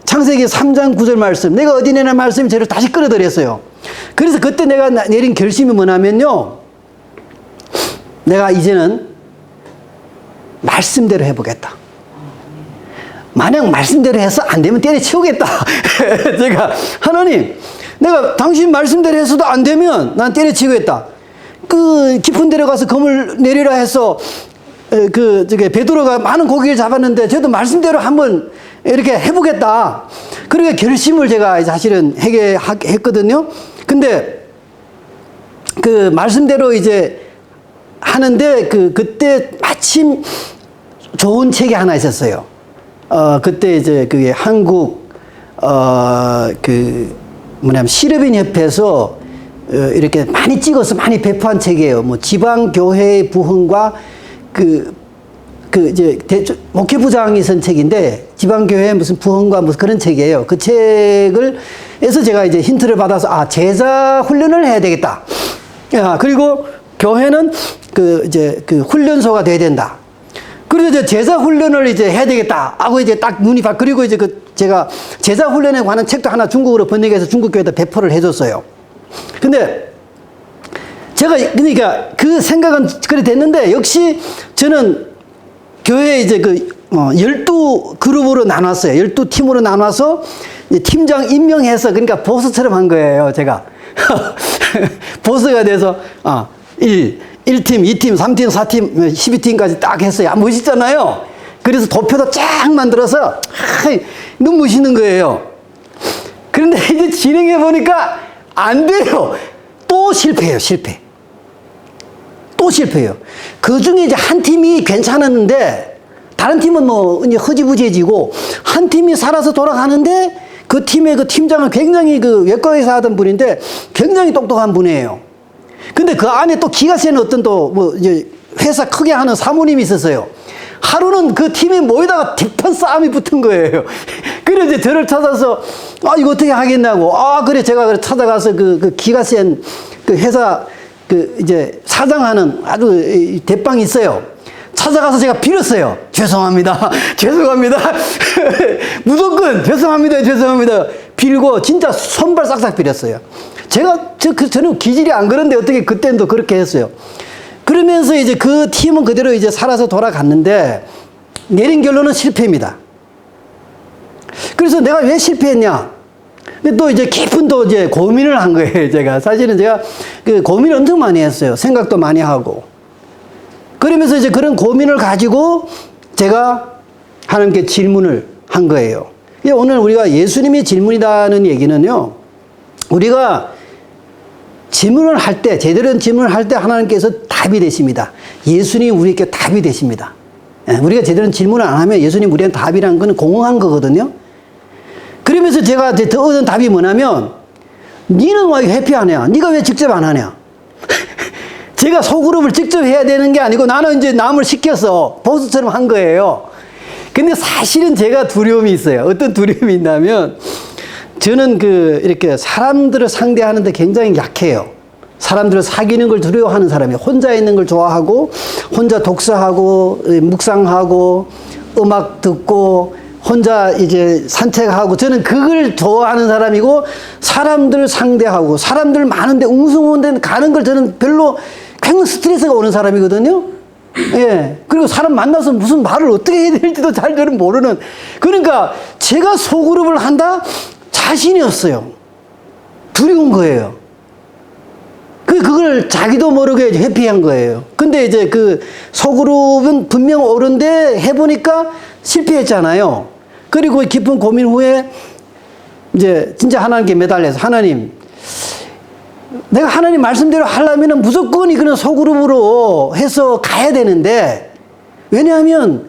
창세기 3장 9절 말씀, 내가 어디 내나 말씀이 저를 다시 끌어들였어요. 그래서 그때 내가 내린 결심이 뭐냐면요. 내가 이제는 말씀대로 해보겠다. 만약 말씀대로 해서 안 되면 때려치우겠다. 제가, 하나님, 내가 당신 말씀대로 해서도 안 되면 난 때려치우겠다. 그 깊은 데로 가서 검을 내리라 해서 베드로가 많은 고기를 잡았는데 저도 말씀대로 한번 이렇게 해보겠다. 그렇게 결심을 제가 사실은 했거든요. 근데 그 말씀대로 이제 하는데 그때 마침 좋은 책이 하나 있었어요. 그때 이제 그게 한국 시르빈 협회에서 이렇게 많이 찍어서 많이 배포한 책이에요. 뭐 지방교회의 부흥과 이제 목회부장이 쓴 책인데 지방교회 무슨 부흥과 무슨 그런 책이에요. 그 책을 해서 제가 이제 힌트를 받아서 제자 훈련을 해야 되겠다. 그리고 교회는 훈련소가 돼야 된다. 그래서 이제 제자 훈련을 이제 해야 되겠다 하고 이제 딱 눈이 그리고 이제 제가 제자 훈련에 관한 책도 하나 중국어로 번역해서 중국 교회에다 배포를 해줬어요. 근데 제가 그러니까 그 생각은 그래 됐는데 역시 저는 교회에 이제 12그룹으로 나눴어요. 12팀으로 나눠서 팀장 임명해서 그러니까 보스처럼 한 거예요, 제가. 보스가 돼서 1팀, 2팀, 3팀, 4팀, 12팀까지 딱 했어요. 멋있잖아요. 그래서 도표도 쫙 만들어서 너무 멋있는 거예요. 그런데 이제 진행해 보니까 안 돼요. 또 실패해요, 실패. 또 실패해요. 그 중에 이제 한 팀이 괜찮았는데 다른 팀은 뭐 이제 허지부지해지고 한 팀이 살아서 돌아가는데 그 팀의 그 팀장은 굉장히 외과에서 하던 분인데 굉장히 똑똑한 분이에요. 근데 그 안에 또 기가 센 어떤 이제 회사 크게 하는 사모님이 있었어요. 하루는 그 팀이 모이다가 대판 싸움이 붙은 거예요. 그래서 이제 저를 찾아서 이거 어떻게 하겠냐고. 그래 제가 찾아가서 그 기가 센 회사 이제 사장하는 아주 대빵이 있어요. 찾아가서 제가 빌었어요. 죄송합니다. 죄송합니다. 무조건 죄송합니다. 빌고 진짜 손발 싹싹 빌었어요. 저는 기질이 안 그런데 어떻게 그때는 또 그렇게 했어요. 그러면서 이제 그 팀은 그대로 이제 살아서 돌아갔는데 내린 결론은 실패입니다. 그래서 내가 왜 실패했냐? 근데 또 이제 깊은 또 이제 고민을 한 거예요, 제가. 사실은 제가 고민을 엄청 많이 했어요. 생각도 많이 하고. 그러면서 이제 그런 고민을 가지고 제가 하나님께 질문을 한 거예요. 오늘 우리가 예수님이 질문이라는 얘기는요, 우리가 질문을 할 때, 제대로 된 질문을 할 때 하나님께서 답이 되십니다. 예수님이 우리에게 답이 되십니다. 우리가 제대로 된 질문을 안 하면 예수님 우리한테 답이라는 건 공허한 거거든요. 그러면서 제가 더 얻은 답이 뭐냐면, 니는 왜 회피하냐? 니가 왜 직접 안 하냐? 제가 소그룹을 직접 해야 되는 게 아니고 나는 이제 남을 시켜서 보스처럼 한 거예요. 근데 사실은 제가 두려움이 있어요. 어떤 두려움이 있냐면, 저는 이렇게 사람들을 상대하는데 굉장히 약해요. 사람들을 사귀는 걸 두려워하는 사람이에요. 혼자 있는 걸 좋아하고, 혼자 독서하고, 묵상하고, 음악 듣고, 혼자 이제 산책하고, 저는 그걸 좋아하는 사람이고, 사람들 상대하고, 사람들 많은데 웅성한 데 가는 걸 저는 별로 굉장히 스트레스가 오는 사람이거든요. 예. 그리고 사람 만나서 무슨 말을 어떻게 해야 될지도 잘 저는 모르는. 그러니까 제가 소그룹을 한다? 자신이 없어요. 두려운 거예요. 그걸 자기도 모르게 회피한 거예요. 근데 이제 그 소그룹은 분명 옳은데 해보니까 실패했잖아요. 그리고 깊은 고민 후에 이제 진짜 하나님께 매달려서 하나님, 내가 하나님 말씀대로 하려면 무조건 이거는 소그룹으로 해서 가야 되는데, 왜냐하면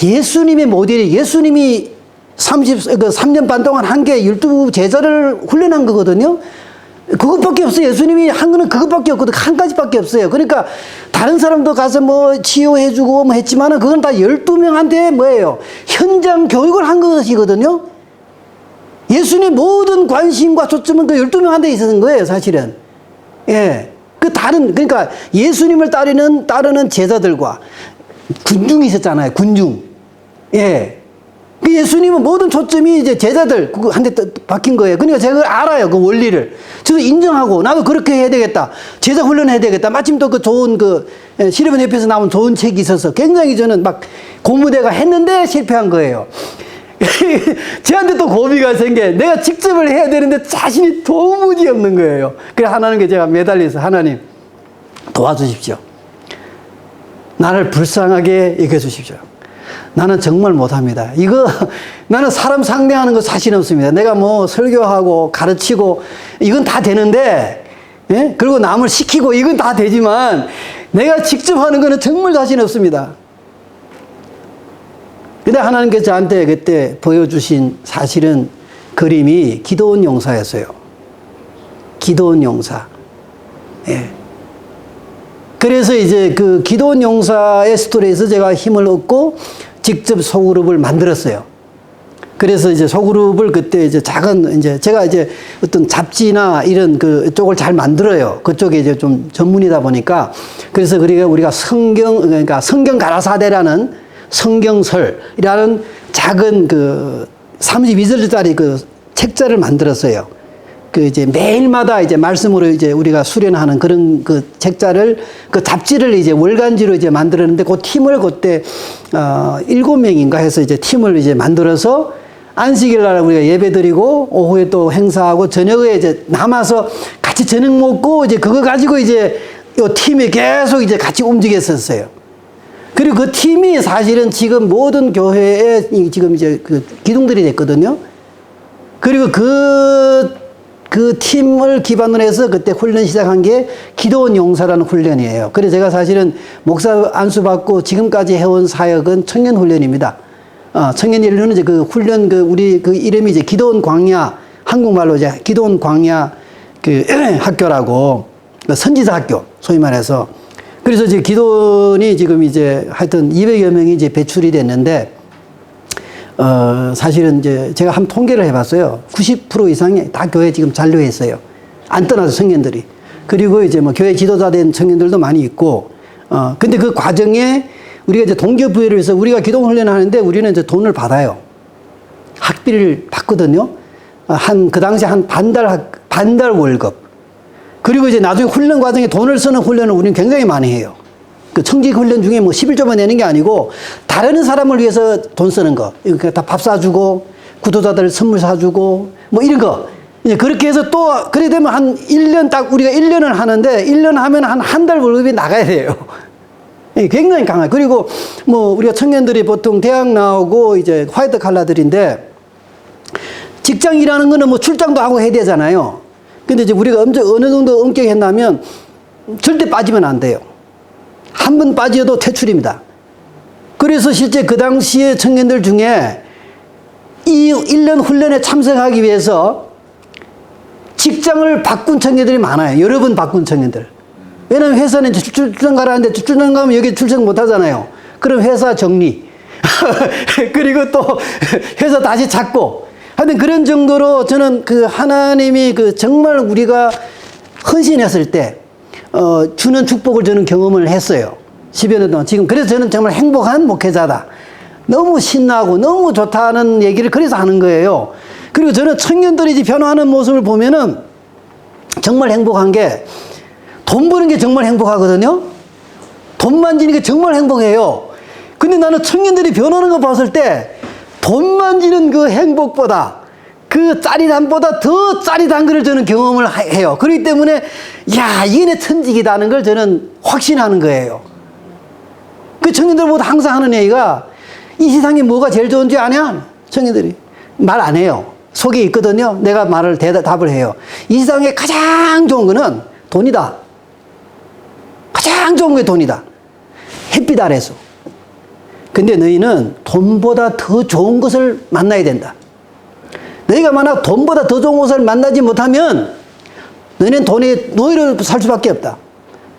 예수님의 모델이, 예수님이 3년 반 동안 한 게 12제자를 훈련한 거거든요. 그것밖에 없어요. 예수님이 한 거는 그것밖에 없거든. 한 가지밖에 없어요. 그러니까 다른 사람도 가서 뭐 치유해주고 뭐 했지만은 그건 다 12명한테 뭐예요? 현장 교육을 한 것이거든요. 예수님 모든 관심과 초점은 그 12명한테 있었던 거예요, 사실은. 예. 그러니까 예수님을 따르는 제자들과 군중이 있었잖아요, 군중. 예. 그 예수님은 모든 초점이 이제 제자들 한테 박힌 거예요. 그러니까 제가 알아요, 그 원리를. 저도 인정하고, 나도 그렇게 해야 되겠다. 제자 훈련해야 되겠다. 마침 또 그 좋은 시르벤 협회에서 나온 좋은 책이 있어서 굉장히 저는 막 고무대가 했는데 실패한 거예요. 저한테 또 고비가 생겨. 내가 직접을 해야 되는데 자신이 도무지 없는 거예요. 그래서 하나님께 제가 매달려서 하나님 도와주십시오. 나를 불쌍하게 여겨주십시오. 나는 정말 못합니다. 나는 사람 상대하는 거 자신 없습니다. 내가 뭐 설교하고 가르치고 이건 다 되는데, 예? 그리고 남을 시키고 이건 다 되지만 내가 직접 하는 거는 정말 자신 없습니다. 근데 하나님께서 저한테 그때 보여주신 사실은 그림이 기도원 용사였어요. 기도원 용사. 예. 그래서 이제 그 기도원 용사의 스토리에서 제가 힘을 얻고 직접 소그룹을 만들었어요. 그래서 이제 소그룹을 그때 이제 제가 이제 어떤 잡지나 이런 쪽을 잘 만들어요. 그쪽에 이제 좀 전문이다 보니까. 그래서 우리가 그러니까 성경 가라사대라는 성경설이라는 작은 32절짜리 책자를 만들었어요. 이제 매일마다 이제 말씀으로 이제 우리가 수련하는 그런 책자를, 잡지를 이제 월간지로 이제 만들었는데 그 팀을 그때 7명인가 해서 이제 팀을 이제 만들어서 안식일 날 우리가 예배 드리고 오후에 또 행사하고 저녁에 이제 남아서 같이 저녁 먹고 이제 그거 가지고 이제 요 팀이 계속 이제 같이 움직였었어요. 그리고 그 팀이 사실은 지금 모든 교회에 지금 이제 기둥들이 됐거든요. 그리고 그 팀을 기반으로 해서 그때 훈련 시작한 게 기도원 용사라는 훈련이에요. 그래서 제가 사실은 목사 안수받고 지금까지 해온 사역은 청년 훈련입니다. 청년 훈련은 이제 훈련 우리 이름이 이제 기도원 광야, 한국말로 이제 기도원 광야 학교라고, 선지자 학교, 소위 말해서. 그래서 이제 기도원이 지금 이제 하여튼 200여 명이 이제 배출이 됐는데, 사실은 이제 제가 한번 통계를 해봤어요. 90% 이상이 다 교회 지금 잔류했어요. 안 떠나서 청년들이. 그리고 이제 뭐 교회 지도자 된 청년들도 많이 있고, 근데 그 과정에 우리가 이제 동기부여를 해서 우리가 기도훈련을 하는데 우리는 이제 돈을 받아요. 학비를 받거든요. 그 당시 한 반달 월급. 그리고 이제 나중에 훈련 과정에 돈을 쓰는 훈련을 우리는 굉장히 많이 해요. 청직 훈련 중에 뭐 11조만 내는 게 아니고 다른 사람을 위해서 돈 쓰는 거. 그러니까 다 밥 사주고 구도자들 선물 사주고 뭐 이런 거. 이제 그렇게 해서 또 그래 되면 한 1년 딱 우리가 1년을 하는데 1년 하면 한 달 월급이 나가야 돼요. 굉장히 강해요. 그리고 뭐 우리가 청년들이 보통 대학 나오고 이제 화이트 칼라들인데 직장 일하는 거는 뭐 출장도 하고 해야 되잖아요. 근데 이제 우리가 어느 정도 엄격했냐면 절대 빠지면 안 돼요. 한 번 빠져도 퇴출입니다. 그래서 실제 그 당시에 청년들 중에 이 1년 훈련에 참석하기 위해서 직장을 바꾼 청년들이 많아요. 여러 번 바꾼 청년들. 왜냐면 회사는 출장 가라는데 출장 가면 여기 출장 못 하잖아요. 그럼 회사 정리. 그리고 또 회사 다시 찾고. 하여튼 그런 정도로 저는 하나님이 정말 우리가 헌신했을 때 주는 축복을 저는 경험을 했어요. 10여 년 동안. 지금 그래서 저는 정말 행복한 목회자다. 너무 신나고 너무 좋다는 얘기를 그래서 하는 거예요. 그리고 저는 청년들이 변화하는 모습을 보면은 정말 행복한 게 돈 버는 게 정말 행복하거든요. 돈 만지는 게 정말 행복해요. 근데 나는 청년들이 변하는 거 봤을 때 돈 만지는 그 행복보다 그 짜릿함보다 더 짜릿한 걸 저는 경험을 해요. 그렇기 때문에 야, 이게 내 천직이다는 걸 저는 확신하는 거예요. 그 청년들보다 항상 하는 얘기가 이 세상에 뭐가 제일 좋은 줄 아냐? 청년들이 말 안 해요. 속에 있거든요. 내가 말을 대답을 해요. 이 세상에 가장 좋은 거는 돈이다. 가장 좋은 게 돈이다. 햇빛 아래서. 근데 너희는 돈보다 더 좋은 것을 만나야 된다. 너희가 만약 돈보다 더 좋은 것을 만나지 못하면 너희는 돈에 노예로 살 수밖에 없다.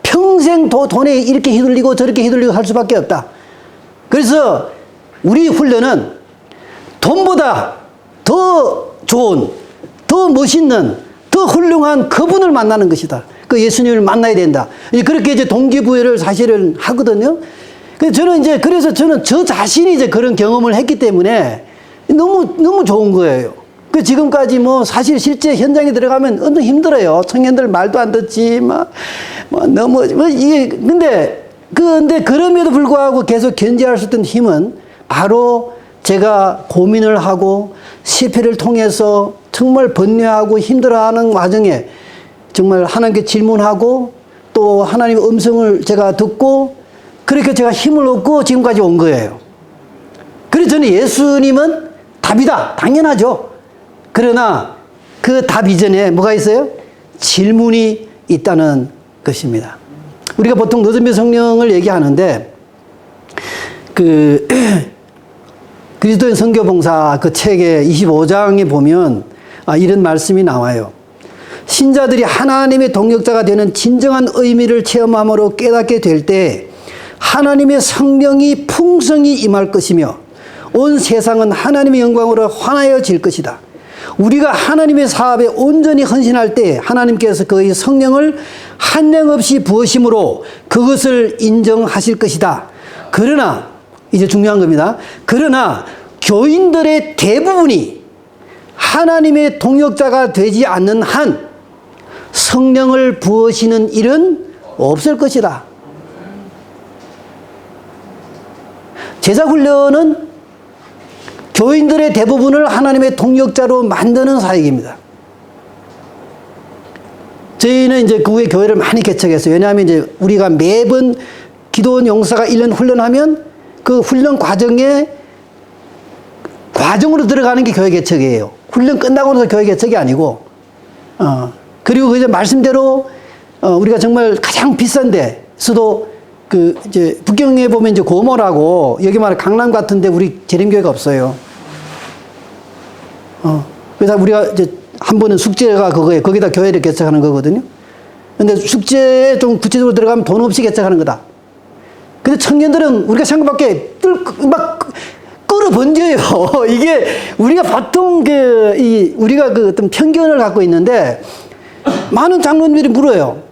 평생 돈에 이렇게 휘둘리고 저렇게 휘둘리고 살 수밖에 없다. 그래서 우리 훈련은 돈보다 더 좋은, 더 멋있는, 더 훌륭한 그분을 만나는 것이다. 그 예수님을 만나야 된다. 그렇게 이제 동기부여를 사실은 하거든요. 그래서 저는 저 자신이 이제 그런 경험을 했기 때문에 너무 좋은 거예요. 그 지금까지 뭐 사실 실제 현장에 들어가면 엄청 힘들어요. 청년들 말도 안 듣지, 이게, 근데 그럼에도 불구하고 계속 견제할 수 있던 힘은 바로 제가 고민을 하고 실패를 통해서 정말 번뇌하고 힘들어하는 와중에 정말 하나님께 질문하고 또 하나님의 음성을 제가 듣고 그렇게 제가 힘을 얻고 지금까지 온 거예요. 그래서 저는 예수님은 답이다. 당연하죠. 그러나 그 답 이전에 뭐가 있어요? 질문이 있다는 것입니다. 우리가 보통 노선배 성령을 얘기하는데 그리스도인 선교봉사 그 책의 25장에 보면 이런 말씀이 나와요. 신자들이 하나님의 동역자가 되는 진정한 의미를 체험함으로 깨닫게 될 때 하나님의 성령이 풍성히 임할 것이며 온 세상은 하나님의 영광으로 환하여질 것이다. 우리가 하나님의 사업에 온전히 헌신할 때 하나님께서 그의 성령을 한량없이 부으심으로 그것을 인정하실 것이다. 그러나 이제 중요한 겁니다. 그러나 교인들의 대부분이 하나님의 동역자가 되지 않는 한 성령을 부으시는 일은 없을 것이다. 제자훈련은 교인들의 대부분을 하나님의 동역자로 만드는 사역입니다. 저희는 이제 그 후에 교회를 많이 개척했어요. 왜냐하면 이제 우리가 매번 기도원 용사가 1년 훈련하면 그 훈련 과정으로 들어가는 게 교회 개척이에요. 훈련 끝나고 나서 교회 개척이 아니고, 그리고 이제 말씀대로, 우리가 정말 가장 비싼 데서도 이제 북경에 보면 이제 고모라고 여기 말해 강남 같은데 우리 재림교회가 없어요. 그래서 우리가 이제 한 번은 숙제가 그거예요. 거기다 교회를 개척하는 거거든요. 근데 숙제에 좀 구체적으로 들어가면 돈 없이 개척하는 거다. 근데 청년들은 우리가 생각밖에 막 끌어번져요. 이게 우리가 보통 우리가 어떤 편견을 갖고 있는데 많은 장로님들이 물어요.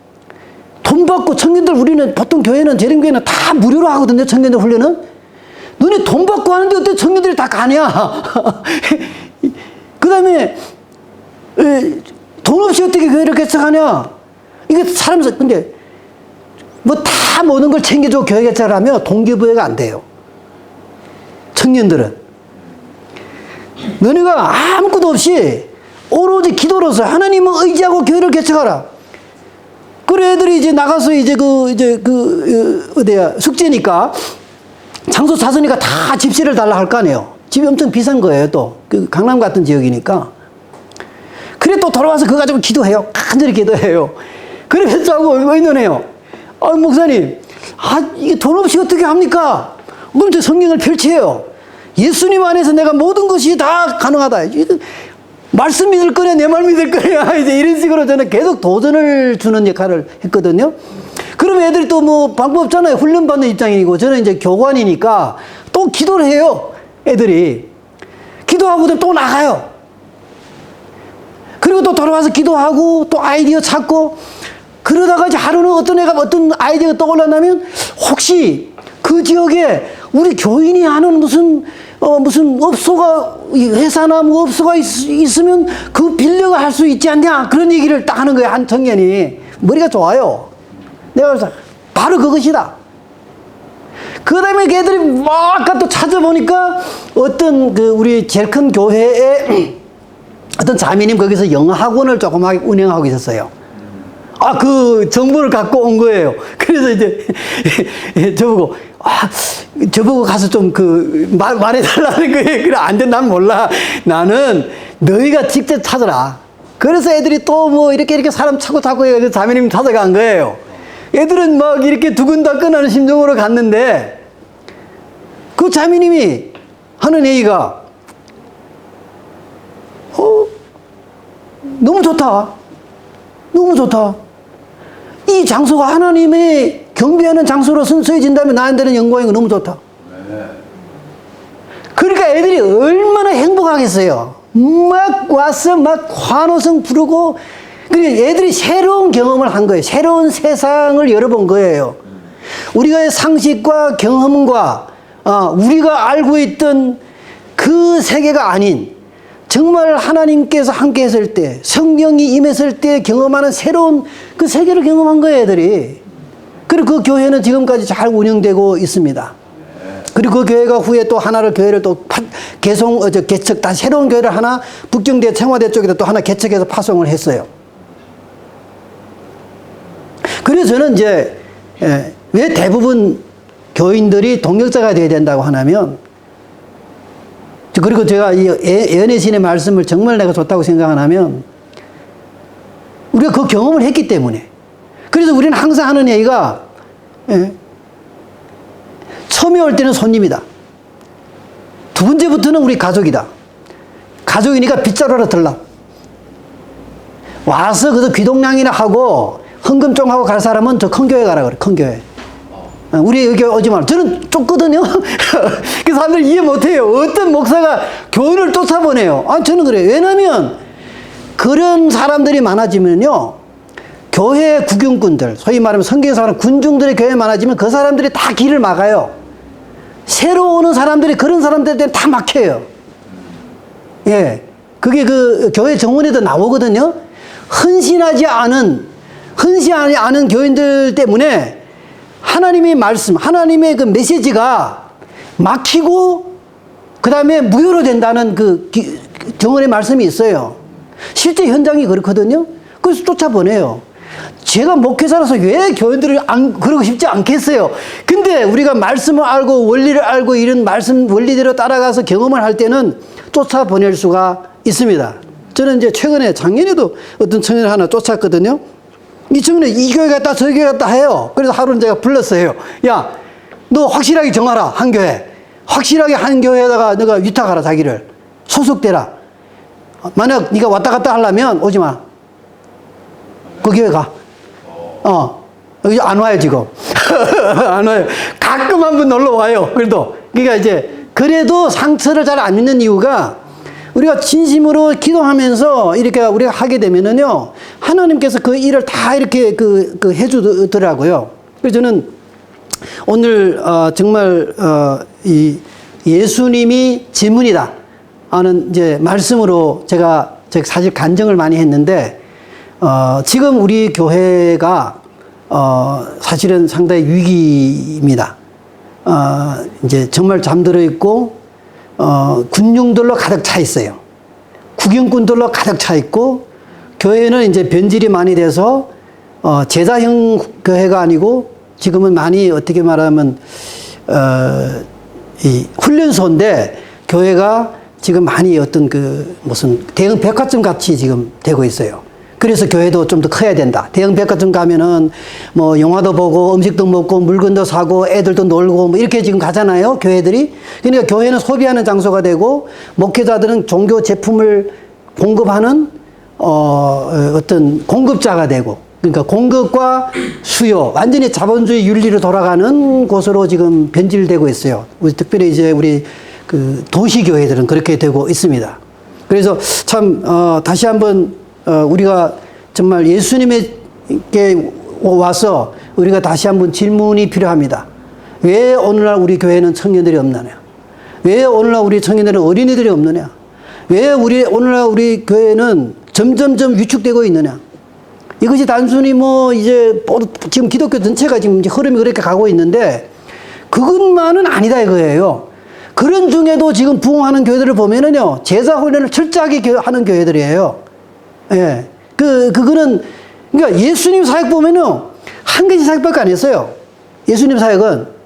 돈 받고 청년들 우리는 보통 교회는 재림교회는 다 무료로 하거든요. 청년들 훈련은. 너네 돈 받고 하는데 어떻게 청년들이 다 가냐. 그 다음에 돈 없이 어떻게 교회를 개척하냐. 이게 근데 다 모든 걸 챙겨주고 교회 개척을 하면 동기부여가 안 돼요. 청년들은. 너네가 아무것도 없이 오로지 기도로서 하나님을 의지하고 교회를 개척하라. 그래, 애들이 이제 나가서 어디야, 숙제니까, 장소 찾으니까 다 집세를 달라 할 거 아니에요. 집이 엄청 비싼 거예요, 또. 강남 같은 지역이니까. 그래, 또 돌아와서 그거 가지고 기도해요. 간절히 기도해요. 그러면서 하고 의논해요. 목사님, 이게 돈 없이 어떻게 합니까? 그럼 저 성경을 펼쳐요. 예수님 안에서 내가 모든 것이 다 가능하다. 말씀 믿을 거냐, 내 말 믿을 거냐, 이제 이런 식으로 저는 계속 도전을 주는 역할을 했거든요. 그럼 애들이 또 뭐 방법 없잖아요. 훈련받는 입장이고, 저는 이제 교관이니까 또 기도를 해요. 애들이. 기도하고도 또 나가요. 그리고 또 돌아와서 기도하고, 또 아이디어 찾고, 그러다가 이제 하루는 어떤 애가 어떤 아이디어가 떠올랐냐면, 혹시 그 지역에 우리 교인이 하는 무슨 업소가, 회사나 뭐 업소가 있으면 그 빌려가 할 수 있지 않냐? 그런 얘기를 딱 하는 거예요. 한 청년이. 머리가 좋아요. 내가 그래서 바로 그것이다. 그 다음에 걔들이 막 아까 또 찾아보니까 어떤 그 우리 제일 큰 교회에 어떤 자매님 거기서 영어 학원을 조그맣게 운영하고 있었어요. 아, 그 정보를 갖고 온 거예요. 그래서 이제 저보고 가서 좀 말해달라는 거예요. 그래, 안 돼, 난 몰라. 나는 너희가 직접 찾아라. 그래서 애들이 또 뭐 이렇게 사람 찾고 해서 자매님 찾아간 거예요. 애들은 막 이렇게 두근다끈하는 심정으로 갔는데, 그 자매님이 하는 얘기가, 너무 좋다. 너무 좋다. 이 장소가 하나님의 경배하는 장소로 순수해진다면 나한테는 영광이고 너무 좋다. 그러니까 애들이 얼마나 행복하겠어요. 막 와서 막 환호성 부르고, 그러니까 애들이 새로운 경험을 한 거예요. 새로운 세상을 열어본 거예요. 우리가 상식과 경험과 우리가 알고 있던 그 세계가 아닌, 정말 하나님께서 함께 했을 때, 성령이 임했을 때 경험하는 새로운 그 세계를 경험한 거예요, 애들이. 그리고 그 교회는 지금까지 잘 운영되고 있습니다. 그리고 그 교회가 후에 또 하나를 교회를 또 개척, 다시 새로운 교회를 하나 북경대, 청와대 쪽에다 또 하나 개척해서 파송을 했어요. 그래서 저는 이제, 왜 대부분 교인들이 동역자가 되어야 된다고 하냐면, 그리고 제가 이 예언의 신의 말씀을 정말 내가 좋다고 생각하냐면, 우리가 그 경험을 했기 때문에. 그래서 우리는 항상 하는 얘기가, 처음에 올 때는 손님이다. 두 번째부터는 우리 가족이다. 가족이니까 빗자루로 들라. 와서 그저 귀동냥이나 하고 헌금 좀 하고 갈 사람은 저 큰 교회 가라 그래. 큰 교회. 우리 여기 오지 마라. 저는 좁거든요. 그 사람들 이해 못해요. 어떤 목사가 교인을 쫓아보내요. 아, 저는 그래요. 왜냐면 그런 사람들이 많아지면요, 교회 구경꾼들, 소위 말하면 성경에서 말하는 군중들의 교회 많아지면 그 사람들이 다 길을 막아요. 새로 오는 사람들이 그런 사람들한테 다 막혀요. 예. 그게 그 교회 정원에도 나오거든요. 헌신하지 않은 교인들 때문에 하나님의 말씀, 하나님의 그 메시지가 막히고 그 다음에 무효로 된다는 그 정언의 말씀이 있어요. 실제 현장이 그렇거든요. 그래서 쫓아보내요. 제가 목회자라서 왜 교인들을 그러고 싶지 않겠어요. 근데 우리가 말씀을 알고 원리를 알고 이런 말씀 원리대로 따라가서 경험을 할 때는 쫓아보낼 수가 있습니다. 저는 이제 최근에 작년에도 어떤 청년을 하나 쫓았거든요. 이 청년이 이 교회 갔다 저 교회 갔다 해요. 그래서 하루는 제가 불렀어요. 야, 너 확실하게 정하라. 한 교회. 확실하게 한 교회에다가 너가 위탁하라. 자기를. 소속되라. 만약 네가 왔다 갔다 하려면 오지 마. 그 교회 가. 여기 안 와요, 지금. 안 와요. 가끔 한번 놀러 와요. 그러니까 이제, 그래도 상처를 잘 안 믿는 이유가, 우리가 진심으로 기도하면서 이렇게 우리가 하게 되면은요, 하나님께서 그 일을 다 이렇게 해주더라고요. 그래서 저는 오늘, 정말, 이 예수님이 질문이다 하는 이제 말씀으로 제가 사실 간증을 많이 했는데, 지금 우리 교회가, 사실은 상당히 위기입니다. 이제 정말 잠들어 있고, 군중들로 가득 차 있어요. 구경꾼들로 가득 차 있고, 교회는 이제 변질이 많이 돼서, 제자형 교회가 아니고, 지금은 많이 어떻게 말하면, 이 훈련소인데, 교회가 지금 많이 어떤 무슨 대형 백화점 같이 지금 되고 있어요. 그래서 교회도 좀 더 커야 된다. 대형 백화점 가면은 뭐 영화도 보고 음식도 먹고 물건도 사고 애들도 놀고 뭐 이렇게 지금 가잖아요, 교회들이. 그러니까 교회는 소비하는 장소가 되고, 목회자들은 종교 제품을 공급하는 어떤 공급자가 되고, 그러니까 공급과 수요, 완전히 자본주의 윤리로 돌아가는 곳으로 지금 변질되고 있어요. 특별히 이제 우리 그 도시교회들은 그렇게 되고 있습니다. 그래서 참 다시 한번 우리가 정말 예수님에게 와서 우리가 다시 한번 질문이 필요합니다. 왜 오늘날 우리 교회는 청년들이 없느냐? 왜 오늘날 우리 청년들은 어린이들이 없느냐? 왜 오늘날 우리 교회는 점점점 위축되고 있느냐? 이것이 단순히 뭐 이제 지금 기독교 전체가 지금 흐름이 그렇게 가고 있는데, 그것만은 아니다 이거예요. 그런 중에도 지금 부흥하는 교회들을 보면은요, 제자 훈련을 철저하게 하는 교회들이에요. 예. 그거는, 그러니까 예수님 사역 보면요, 한 가지 사역밖에 안 했어요. 예수님 사역은.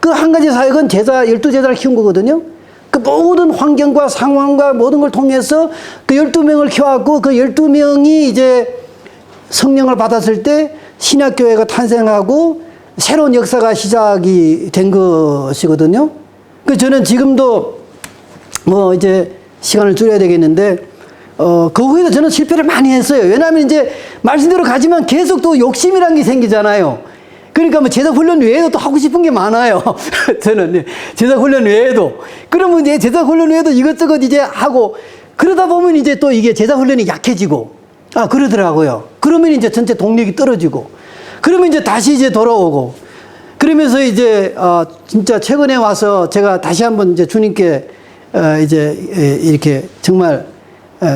그 한 가지 사역은 12제자를 키운 거거든요. 그 모든 환경과 상황과 모든 걸 통해서 그 12명을 키워갖고 그 12명이 이제 성령을 받았을 때 신약교회가 탄생하고 새로운 역사가 시작이 된 것이거든요. 그 저는 지금도 뭐 이제 시간을 줄여야 되겠는데, 그 후에도 저는 실패를 많이 했어요. 왜냐하면 이제 말씀대로 가지만 계속 또 욕심이란 게 생기잖아요. 그러니까 뭐 제자 훈련 외에도 또 하고 싶은 게 많아요. 저는 제자 훈련 외에도. 그러면 이제 제자 훈련 외에도 이것저것 이제 하고, 그러다 보면 이제 또 이게 제자 훈련이 약해지고, 그러더라고요. 그러면 이제 전체 동력이 떨어지고, 그러면 이제 다시 이제 돌아오고, 그러면서 이제, 진짜 최근에 와서 제가 다시 한번 이제 주님께, 이제, 이렇게 정말,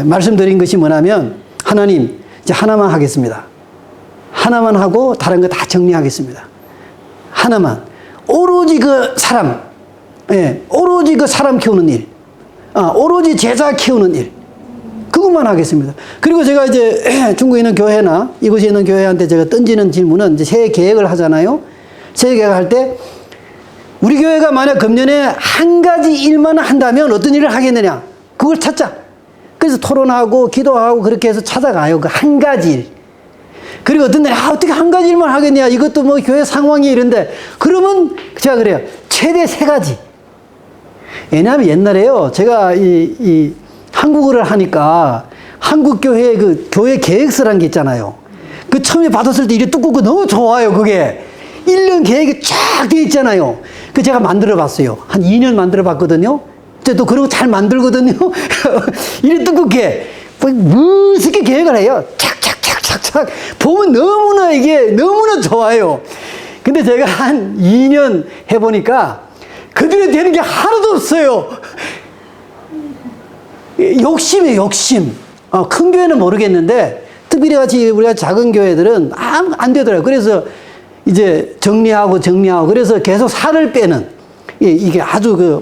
말씀드린 것이 뭐냐면, 하나님, 이제 하나만 하겠습니다. 하나만 하고 다른 거 다 정리하겠습니다. 하나만. 오로지 그 사람, 오로지 그 사람 키우는 일, 오로지 제자 키우는 일, 그것만 하겠습니다. 그리고 제가 이제 중국에 있는 교회나 이곳에 있는 교회한테 제가 던지는 질문은, 이제 새해 계획을 하잖아요. 새해 계획을 할 때, 우리 교회가 만약 금년에 한 가지 일만 한다면 어떤 일을 하겠느냐? 그걸 찾자. 그래서 토론하고 기도하고 그렇게 해서 찾아가요. 그 한 가지 일. 그리고 어떤 날, 어떻게 한 가지 일만 하겠냐? 이것도 뭐 교회 상황이 이런데. 그러면 제가 그래요. 최대 3가지. 왜냐하면 옛날에요, 제가 이 한국어를 하니까 한국 교회 그 교회 계획서란 게 있잖아요. 그 처음에 받았을 때 이게 두껍고 너무 좋아요, 그게. 1년 계획이 쫙 돼 있잖아요. 그 제가 만들어 봤어요. 한 2년 만들어 봤거든요. 또 그런 거 잘 만들거든요. 이래 두껍게. 무섭게 계획을 해요. 착착착착착. 보면 너무나 이게 너무나 좋아요. 근데 제가 한 2년 해보니까 그들에 되는 게 하나도 없어요. 욕심이에요, 욕심. 큰 교회는 모르겠는데, 특별히 같이 우리가 작은 교회들은 안 되더라고요. 그래서 이제 정리하고, 그래서 계속 살을 빼는, 이게 아주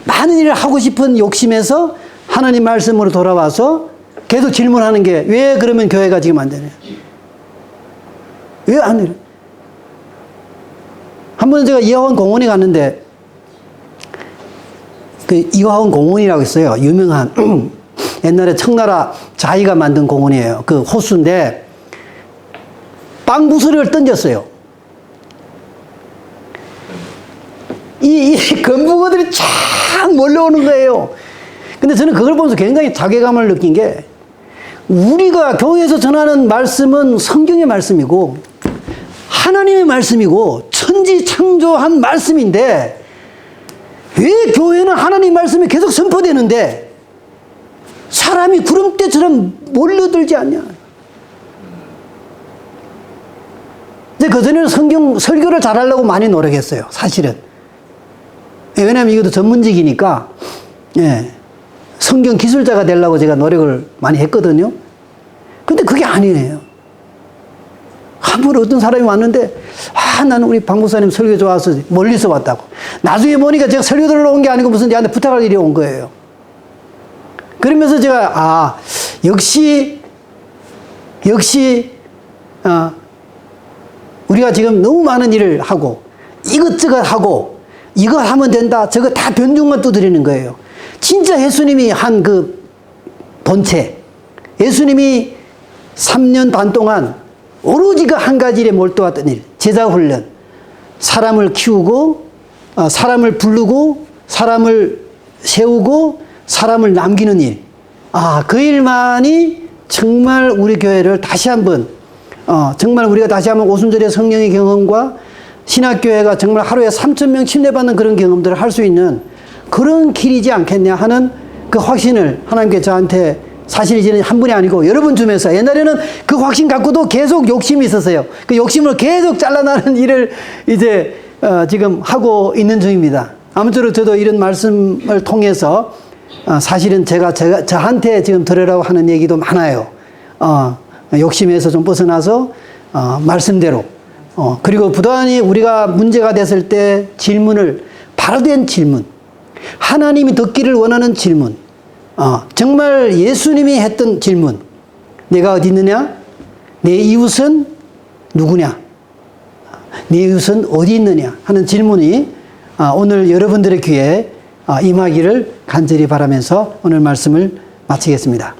많은 일을 하고 싶은 욕심에서 하나님 말씀으로 돌아와서 계속 질문하는 게, 왜 그러면 교회가 지금 안 되냐? 왜 안 되냐? 한 번 제가 이화원 공원에 갔는데, 그 이화원 공원이라고 있어요. 유명한 옛날에 청나라 자이가 만든 공원이에요. 그 호수인데 빵 부스러기를 던졌어요. 이 건붕어들이 쫙 몰려오는 거예요. 근데 저는 그걸 보면서 굉장히 자괴감을 느낀 게, 우리가 교회에서 전하는 말씀은 성경의 말씀이고 하나님의 말씀이고 천지 창조한 말씀인데, 왜 교회는 하나님 말씀이 계속 선포되는데 사람이 구름대처럼 몰려들지 않냐? 이제 그전에는 성경 설교를 잘하려고 많이 노력했어요, 사실은. 왜냐하면 이것도 전문직이니까, 성경 기술자가 되려고 제가 노력을 많이 했거든요. 근데 그게 아니에요. 한 번 어떤 사람이 왔는데, 나는 우리 박 목사님 설교 좋아서 멀리서 왔다고. 나중에 보니까 제가 설교 들으러 온 게 아니고 무슨 얘한테 부탁할 일이 온 거예요. 그러면서 제가, 역시, 우리가 지금 너무 많은 일을 하고, 이것저것 하고, 이거 하면 된다, 저거 다 변종만 두드리는 거예요. 진짜 예수님이 한 그 본체, 예수님이 3년 반 동안 오로지 그 한 가지 일에 몰두했던 일, 제자 훈련, 사람을 키우고, 사람을 부르고, 사람을 세우고, 사람을 남기는 일. 그 일만이 정말 우리 교회를 다시 한번, 정말 우리가 다시 한번 오순절의 성령의 경험과 신학교회가 정말 하루에 3,000명 침례받는 그런 경험들을 할 수 있는 그런 길이지 않겠냐 하는 그 확신을 하나님께 저한테, 사실 이제는 한 분이 아니고 여러 분 주면서, 옛날에는 그 확신 갖고도 계속 욕심이 있었어요. 그 욕심을 계속 잘라나는 일을 이제 지금 하고 있는 중입니다. 아무쪼록 저도 이런 말씀을 통해서 사실은 제가 저한테 지금 들으라고 하는 얘기도 많아요. 욕심에서 좀 벗어나서 말씀대로 그리고 부단히 우리가 문제가 됐을 때 질문을, 바로 된 질문, 하나님이 듣기를 원하는 질문, 정말 예수님이 했던 질문, 내가 어디 있느냐? 내 이웃은 누구냐? 내 이웃은 어디 있느냐? 하는 질문이 오늘 여러분들의 귀에 임하기를 간절히 바라면서 오늘 말씀을 마치겠습니다.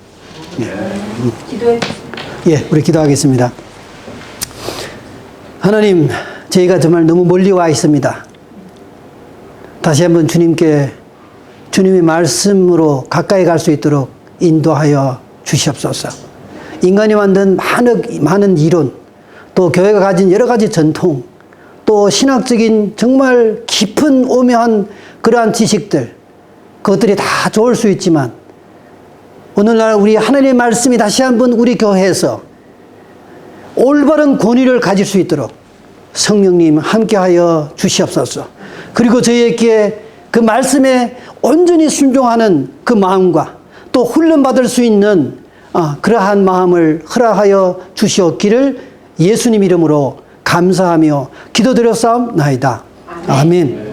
예, 우리 기도하겠습니다. 하나님, 저희가 정말 너무 멀리 와 있습니다. 다시 한번 주님께 주님의 말씀으로 가까이 갈 수 있도록 인도하여 주시옵소서. 인간이 만든 많은 이론, 또 교회가 가진 여러 가지 전통, 또 신학적인 정말 깊은 오묘한 그러한 지식들, 그것들이 다 좋을 수 있지만 오늘날 우리 하나님의 말씀이 다시 한번 우리 교회에서 올바른 권위를 가질 수 있도록 성령님 함께하여 주시옵소서. 그리고 저희에게 그 말씀에 온전히 순종하는 그 마음과 또 훈련받을 수 있는 그러한 마음을 허락하여 주시옵기를 예수님 이름으로 감사하며 기도드렸사옵나이다. 아멘.